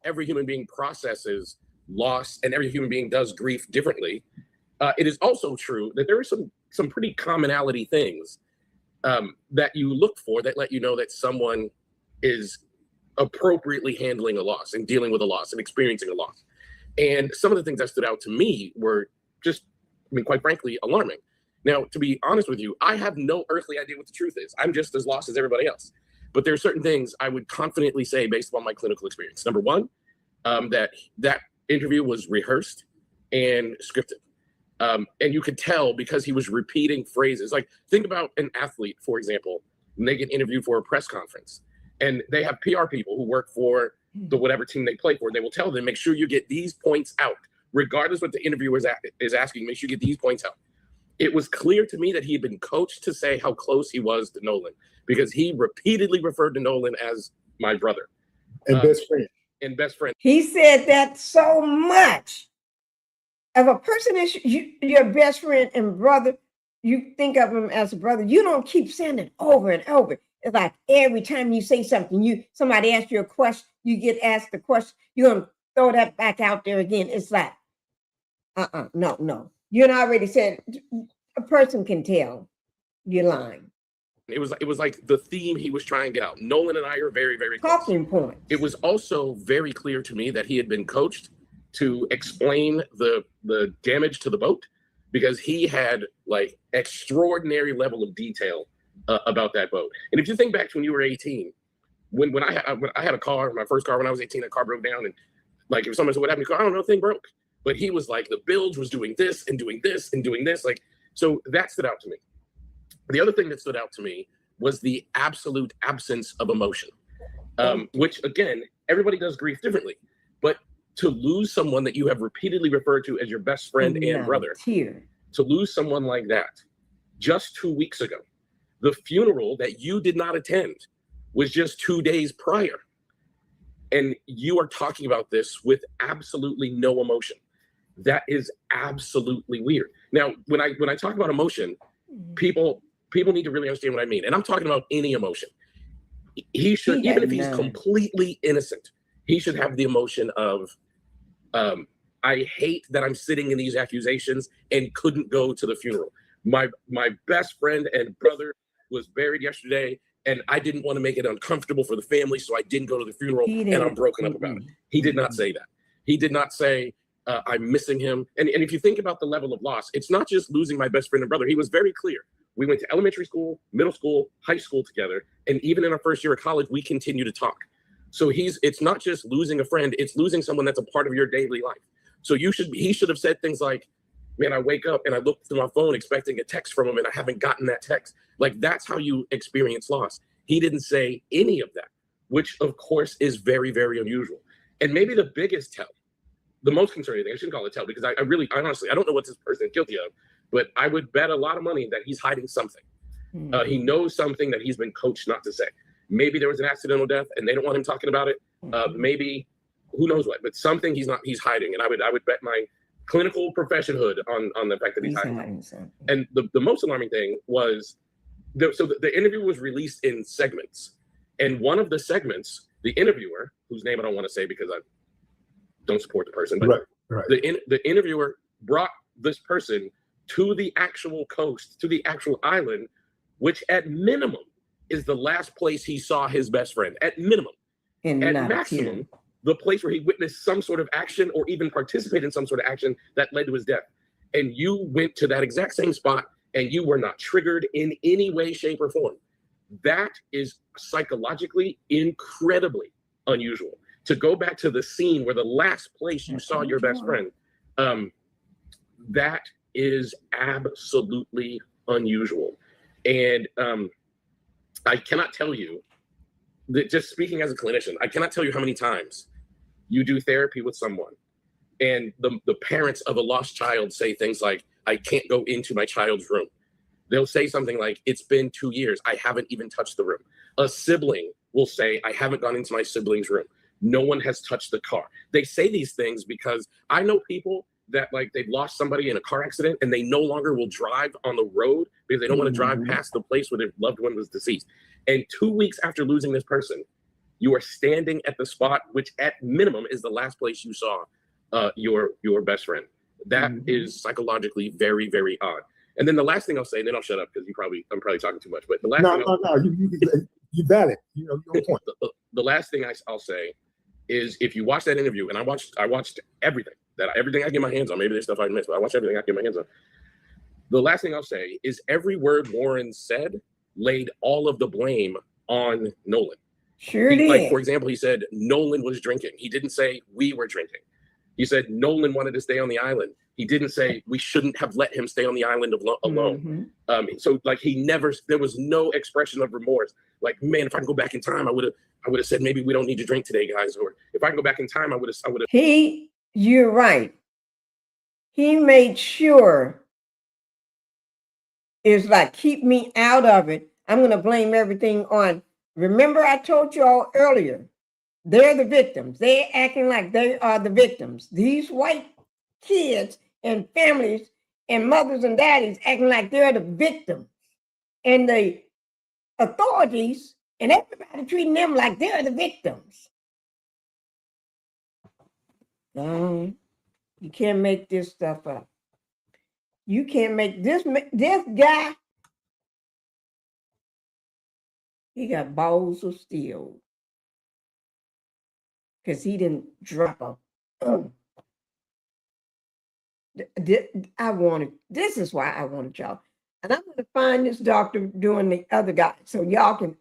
every human being processes loss and every human being does grief differently, it is also true that there are some pretty commonality things that you look for that let you know that someone is appropriately handling a loss and dealing with a loss and experiencing a loss. And some of the things that stood out to me were just, I mean, quite frankly, alarming. Now, to be honest with you, I have no earthly idea what the truth is. I'm just as lost as everybody else. But there are certain things I would confidently say based upon my clinical experience. Number one, that interview was rehearsed and scripted. And you could tell because he was repeating phrases. Like, think about an athlete, for example, when they get interviewed for a press conference. And they have PR people who work for the whatever team they play for. They will tell them, make sure you get these points out. Regardless what the interviewer is asking, make sure you get these points out. It was clear to me that he had been coached to say how close he was to Nolan because he repeatedly referred to Nolan as my brother. And best friend. And best friend. He said that so much. If a person is your best friend and brother, you think of him as a brother. You don't keep saying it over and over. It's like every time you say something, somebody asks you a question, you get asked the question, you're going to throw that back out there again. It's like, no. You already said, a person can tell you're lying. It was like the theme he was trying to get out. Nolan and I are very, very close. Talking point. It was also very clear to me that he had been coached to explain the damage to the boat because he had like extraordinary level of detail about that boat. And if you think back to when you were 18, when I had a car, my first car when I was 18, that car broke down, and like if someone said, "What happened to the car?" I don't know, the thing broke. But he was like, the bilge was doing this and doing this and doing this. Like, so that stood out to me. The other thing that stood out to me was the absolute absence of emotion, which again, everybody does grief differently. But to lose someone that you have repeatedly referred to as your best friend and brother, to lose someone like that just 2 weeks ago, the funeral that you did not attend was just 2 days prior. And you are talking about this with absolutely no emotion. That is absolutely weird. Now, when I talk about emotion, people need to really understand what I mean. And I'm talking about any emotion. He should, even if he's completely innocent, he should have the emotion of, I hate that I'm sitting in these accusations and couldn't go to the funeral. My best friend and brother was buried yesterday, and I didn't want to make it uncomfortable for the family, so I didn't go to the funeral, and I'm broken up about it. He did not say that. He did not say, I'm missing him. And if you think about the level of loss, it's not just losing my best friend and brother. He was very clear. We went to elementary school, middle school, high school together, and even in our first year of college, we continue to talk. So it's not just losing a friend, it's losing someone that's a part of your daily life. So he should have said things like, man, I wake up and I look through my phone expecting a text from him and I haven't gotten that text. Like, that's how you experience loss. He didn't say any of that, which of course is very, very unusual. And maybe the biggest tell, the most concerning thing, I shouldn't call it tell, because I honestly, I don't know what this person is guilty of, but I would bet a lot of money that he's hiding something. He knows something that he's been coached not to say. Maybe there was an accidental death and they don't want him talking about it. Maybe, who knows what, but something he's hiding. And I would bet my clinical professionhood on the fact that he's hiding. And the most alarming thing was, the interview was released in segments. And one of the segments, the interviewer, whose name I don't want to say because I don't support the person, but the interviewer brought this person to the actual coast, to the actual island, which at minimum is the last place he saw his best friend, at minimum. And at maximum, the place where he witnessed some sort of action or even participated in some sort of action that led to his death. And you went to that exact same spot and you were not triggered in any way, shape, or form. That is psychologically incredibly unusual. To go back to the scene where the last place you saw your best friend, that is absolutely unusual. And I cannot tell you, that just speaking as a clinician, I cannot tell you how many times you do therapy with someone and the parents of a lost child say things like, I can't go into my child's room. They'll say something like, it's been 2 years. I haven't even touched the room. A sibling will say, I haven't gone into my sibling's room. No one has touched the car. They say these things because I know people that like they've lost somebody in a car accident and they no longer will drive on the road because they don't want to drive past the place where their loved one was deceased. And 2 weeks after losing this person, you are standing at the spot, which at minimum is the last place you saw your best friend. That is psychologically very, very odd. And then the last thing I'll say, and then I'll shut up because I'm probably talking too much. But the last you valid. You know, your point. The last thing I'll say is if you watch that interview, and I watched everything I get my hands on. Maybe there's stuff I missed, but I watched everything I get my hands on. The last thing I'll say is every word Warren said laid all of the blame on Nolan. Sure did. Like, for example, he said Nolan was drinking. He didn't say we were drinking. He said Nolan wanted to stay on the island. He didn't say we shouldn't have let him stay on the island alone. So like there was no expression of remorse. Like, man, if I can go back in time, I would have said maybe we don't need to drink today, guys. Or if I can go back in time, I would have. You're right. He made sure it's like, keep me out of it. I'm going to blame everything on. Remember, I told you all earlier, they're the victims. They're acting like they are the victims. These white kids and families and mothers and daddies acting like they're the victims. And the authorities and everybody treating them like they're the victims. No, you can't make this stuff up. You can't make this guy. He got balls of steel because he didn't drop a. This is why I wanted y'all, and I'm going to find this doctor doing the other guy so y'all can,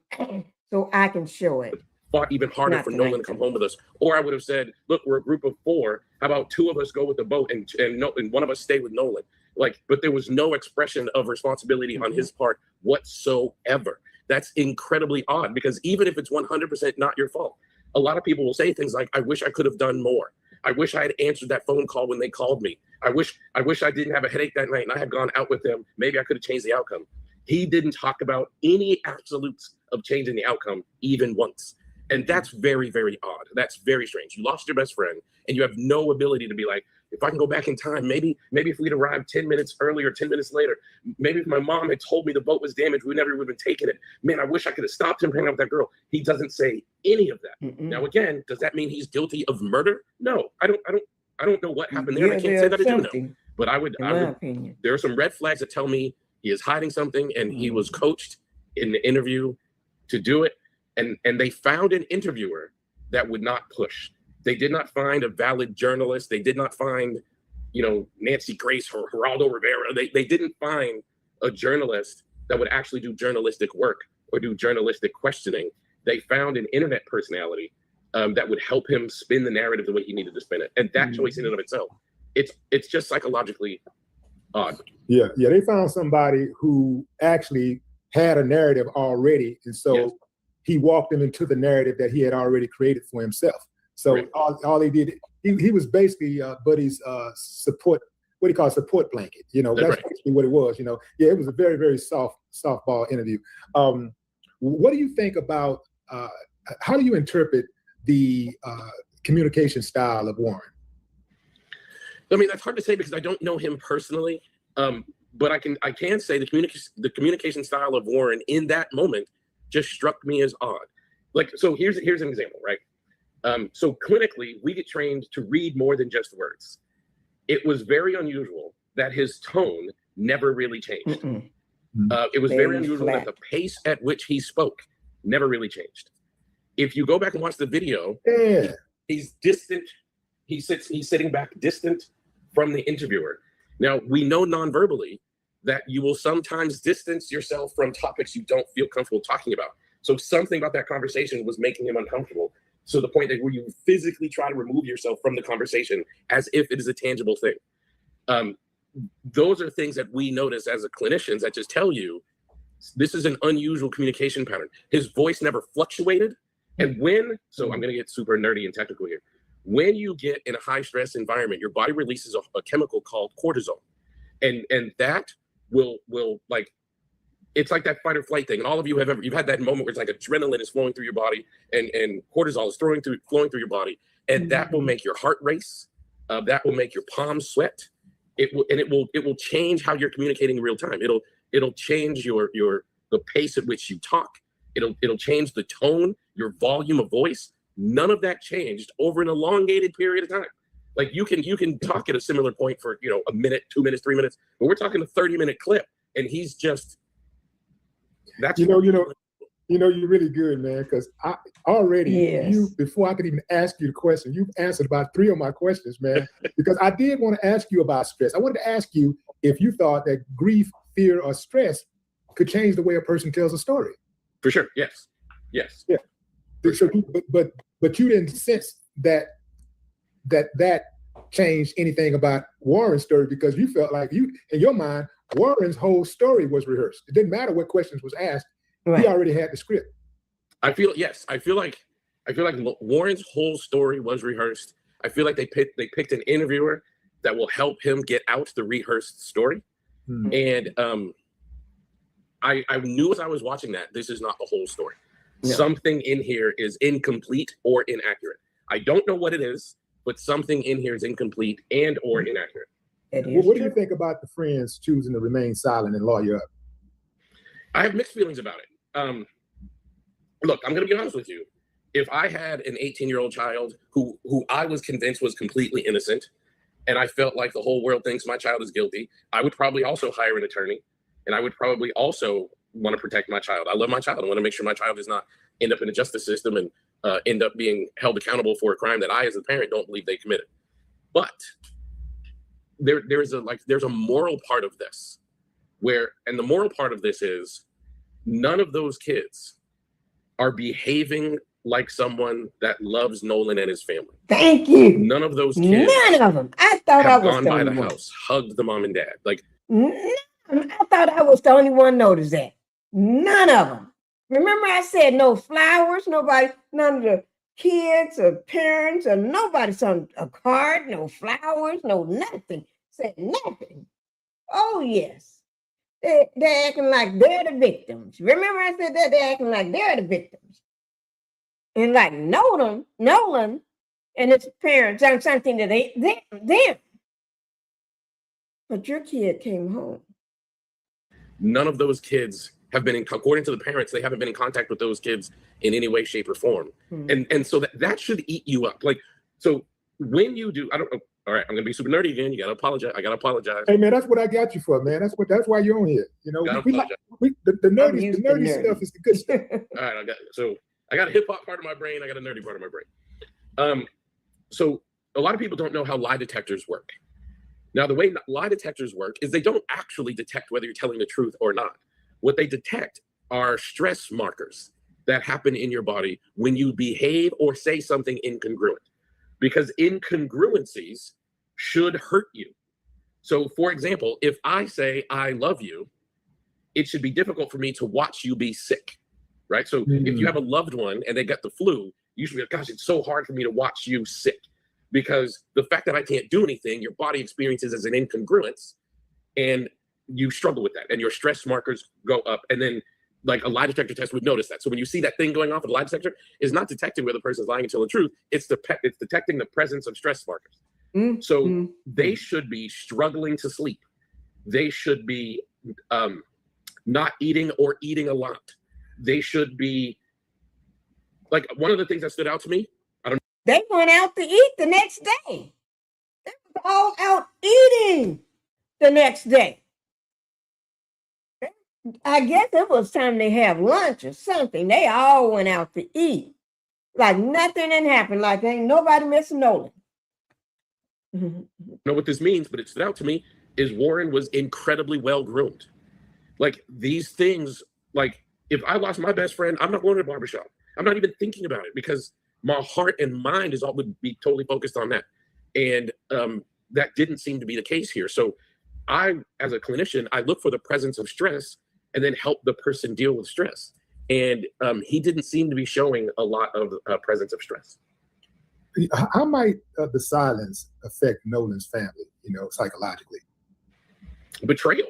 so I can show it. Fought even harder for Nolan to come home with us. Or I would have said, look, we're a group of 4. How about 2 of us go with the boat and one of us stay with Nolan? Like, but there was no expression of responsibility on his part whatsoever. That's incredibly odd because even if it's 100% not your fault, a lot of people will say things like, I wish I could have done more. I wish I had answered that phone call when they called me. I wish I didn't have a headache that night and I had gone out with them. Maybe I could have changed the outcome. He didn't talk about any absolutes of changing the outcome even once. And that's very, very odd. That's very strange. You lost your best friend and you have no ability to be like, if I can go back in time, maybe if we'd arrived 10 minutes earlier, 10 minutes later, maybe if my mom had told me the boat was damaged, we never would have been taking it. Man, I wish I could have stopped him hanging out with that girl. He doesn't say any of that. Now, again, does that mean he's guilty of murder? No, I don't know what happened there. I can't say that I do know. But I would there are some red flags that tell me he is hiding something and he was coached in the interview to do it. And they found an interviewer that would not push. They did not find a valid journalist. They did not find, Nancy Grace or Geraldo Rivera. They didn't find a journalist that would actually do journalistic work or do journalistic questioning. They found an internet personality that would help him spin the narrative the way he needed to spin it. And that choice in and of itself, it's just psychologically odd. Yeah. They found somebody who actually had a narrative already. And so he walked him into the narrative that he had already created for himself. So all he did, he was basically Buddy's support, what do you call it, support blanket. That's basically what it was. It was a very, very softball interview. What do you think about, how do you interpret the communication style of Warren? I mean, that's hard to say because I don't know him personally. But I can say the communication style of Warren in that moment just struck me as odd. Like, so here's an example, right? So clinically, we get trained to read more than just words. It was very unusual that his tone never really changed. It was very unusual that the pace at which he spoke never really changed. If you go back and watch the video, he's distant. He's sitting back distant from the interviewer. Now, we know non-verbally that you will sometimes distance yourself from topics you don't feel comfortable talking about. So something about that conversation was making him uncomfortable. So the point that where you physically try to remove yourself from the conversation as if it is a tangible thing. Those are things that we notice as a clinicians that just tell you this is an unusual communication pattern. His voice never fluctuated. And so I'm going to get super nerdy and technical here. When you get in a high stress environment, your body releases a chemical called cortisol. And that will like, it's like that fight or flight thing. And all of you you've had that moment where it's like adrenaline is flowing through your body and cortisol is flowing through your body. And that will make your heart race. That will make your palms sweat. It will change how you're communicating in real time. It'll change the pace at which you talk. It'll change the tone, your volume of voice. None of that changed over an elongated period of time. Like you can talk at a similar point for, a minute, 2 minutes, 3 minutes, but we're talking a 30-minute clip, and he's just. That's you're really good, man. Because I already before I could even ask you the question, you've answered about 3 of my questions, man. Because I did want to ask you about stress. I wanted to ask you if you thought that grief, fear, or stress could change the way a person tells a story. For sure. Yes. Yeah. So, but you didn't sense that changed anything about Warren's story, because you felt like in your mind, Warren's whole story was rehearsed. It didn't matter what questions was asked. Right. He already had the script. I feel like Warren's whole story was rehearsed. I feel like they picked an interviewer that will help him get out the rehearsed story. And I knew as I was watching that this is not the whole story. No. Something in here is incomplete or inaccurate. I don't know what it is, but something in here is incomplete and or inaccurate. What do you think about the friends choosing to remain silent and lawyer up? I have mixed feelings about it. Look, I'm going to be honest with you. If I had an 18-year-old child who I was convinced was completely innocent, and I felt like the whole world thinks my child is guilty, I would probably also hire an attorney, and I would probably also want to protect my child. I love my child. I want to make sure my child does not end up in the justice system and end up being held accountable for a crime that I, as a parent, don't believe they committed. But there's a moral part of this and the moral part of this is none of those kids are behaving like someone that loves Nolan and his family. Thank you. None of those kids. None of them. I thought I was gone by the house, hugged the mom and dad. Like, I thought I was the only one noticed that. None of them. Remember I said no flowers, none of the kids or parents or nobody sent a card, no flowers, no nothing. Said nothing. Oh, yes. They're acting like they're the victims. Remember I said that? They're acting like they're the victims. And like Nolan and his parents done something that them. But your kid came home. None of those kids have been according to the parents, they haven't been in contact with those kids in any way, shape, or form. And so that should eat you up. Like, so when you do, all right, I'm gonna be super nerdy again. You gotta apologize. I gotta apologize. Hey man, that's what I got you for, man. That's why you're on here. The nerdy stuff is the good stuff. All right, I got a hip hop part of my brain. I got a nerdy part of my brain. So a lot of people don't know how lie detectors work. Now, the way lie detectors work is they don't actually detect whether you're telling the truth or not. What they detect are stress markers that happen in your body when you behave or say something incongruent, because incongruencies should hurt you. So, for example, if I say I love you, it should be difficult for me to watch you be sick, right? So if you have a loved one and they got the flu, you should be like, gosh, it's so hard for me to watch you sick, because the fact that I can't do anything, your body experiences as an incongruence, and you struggle with that, and your stress markers go up. And then like a lie detector test would notice that. So when you see that thing going off with a lie detector, is not detecting whether the person is lying and telling the truth. It's detecting the presence of stress markers. So they should be struggling to sleep. They should be not eating or eating a lot. They should be like, one of the things that stood out to me, they went out to eat the next day. They were all out eating the next day. I guess it was time they have lunch or something. They all went out to eat. Like nothing had happened. Like ain't nobody missing Nolan. Know what this means, but it stood out to me is Warren was incredibly well groomed. Like these things, like if I lost my best friend, I'm not going to the barbershop. I'm not even thinking about it, because my heart and mind would be totally focused on that. And that didn't seem to be the case here. So I, as a clinician, I look for the presence of stress and then help the person deal with stress. And he didn't seem to be showing a lot of presence of stress. How might the silence affect Nolan's family, psychologically? betrayal.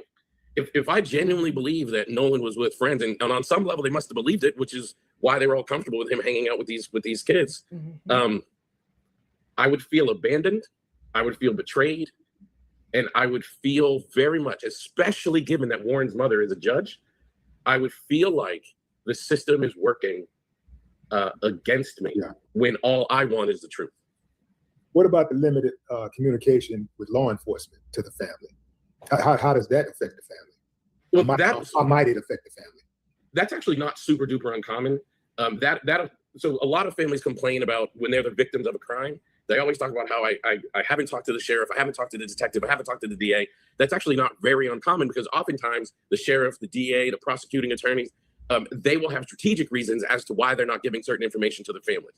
If I genuinely believe that Nolan was with friends, and on some level they must have believed it, which is why they were all comfortable with him hanging out with these kids, I would feel abandoned, I would feel betrayed, and I would feel very much, especially given that Warren's mother is a judge, I would feel like the system is working against me when all I want is the truth. What about the limited communication with law enforcement to the family? How does that affect the family? Well, how might it affect the family? That's actually not super duper uncommon. So a lot of families complain about when they're the victims of a crime. They always talk about how I haven't talked to the sheriff, I haven't talked to the detective, I haven't talked to the DA. That's actually not very uncommon because oftentimes the sheriff, the DA, the prosecuting attorneys, they will have strategic reasons as to why they're not giving certain information to the families.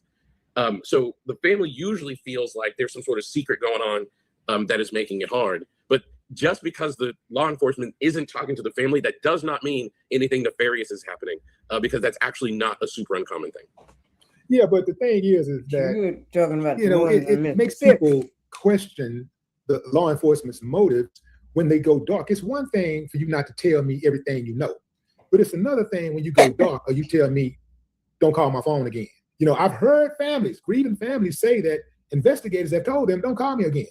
So the family usually feels like there's some sort of secret going on that is making it hard. But just because the law enforcement isn't talking to the family, that does not mean anything nefarious is happening, because that's actually not a super uncommon thing. Yeah, but the thing is that you're talking about, it makes people question the law enforcement's motives when they go dark. It's one thing for you not to tell me everything you know, but it's another thing when you go dark or you tell me, don't call my phone again. I've heard grieving families say that investigators have told them, don't call me again.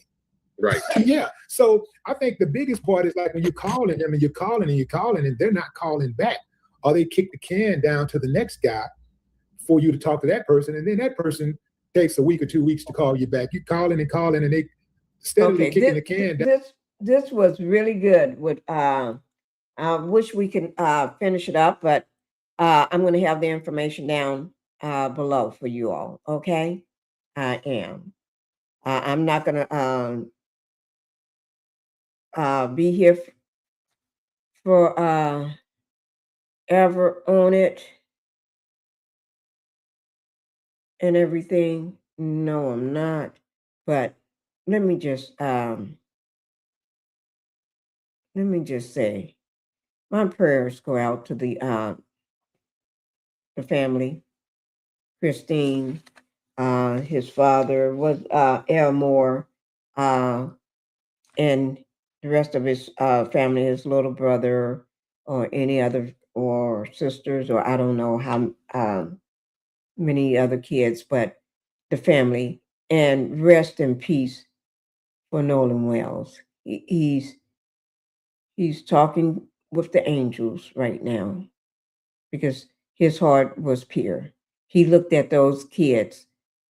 Right. Yeah. So I think the biggest part is like when you're calling them and you're calling and they're not calling back, or they kick the can down to the next guy for you to talk to that person, and then that person takes a week or 2 weeks to call you back. You calling and they steadily kicking the can down. This was really good. I wish we can finish it up, but I'm going to have the information down below for you all. Okay, I am. I'm not going to be here for ever on it and everything. No, I'm not. But let me just say, my prayers go out to the family. Christine, his father was Elmore, and the rest of his family, his little brother, or any other, or sisters, or I don't know how many other kids, but the family. And rest in peace for Nolan Wells. He's talking with the angels right now because his heart was pure. He looked at those kids,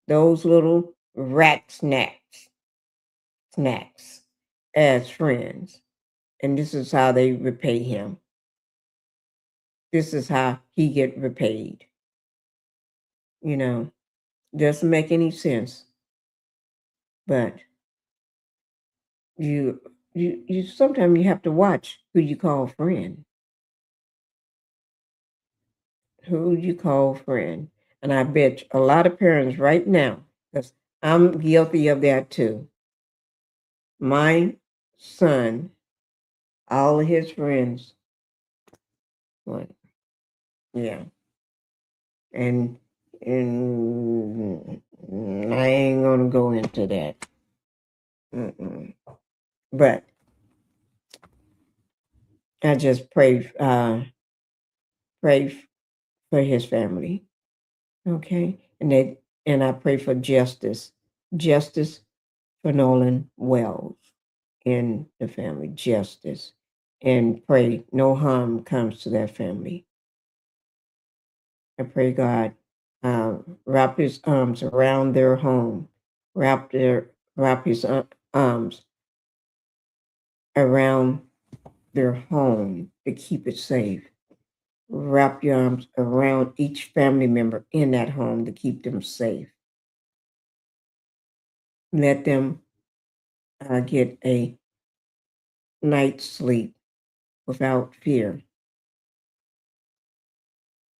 those little rat snacks as friends. And this is how they repay him. This is how he get repaid. Doesn't make any sense. But you sometimes you have to watch who you call friend. Who you call friend. And I bet a lot of parents right now, because I'm guilty of that too. My son, all of his friends, yeah. And I ain't gonna go into that. But I just pray for his family. Okay? And I pray for justice for Nolan Wells in the family, justice, and pray no harm comes to that family. I pray God wrap his arms around their home, wrap his arms around their home to keep it safe. Wrap your arms around each family member in that home to keep them safe. Let them get a night's sleep without fear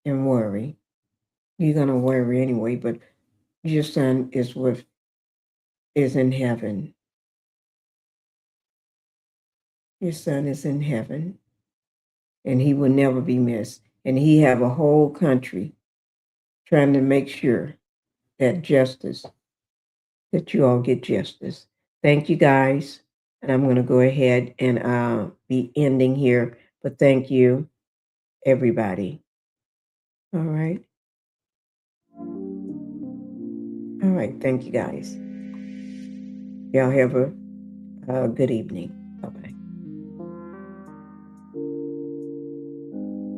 and worry. You're gonna worry anyway, but your son is in heaven. Your son is in heaven, and he will never be missed. And he have a whole country trying to make sure that you all get justice. Thank you, guys. And I'm going to go ahead and be ending here. But thank you, everybody. All right. All right. Thank you, guys. Y'all have a good evening.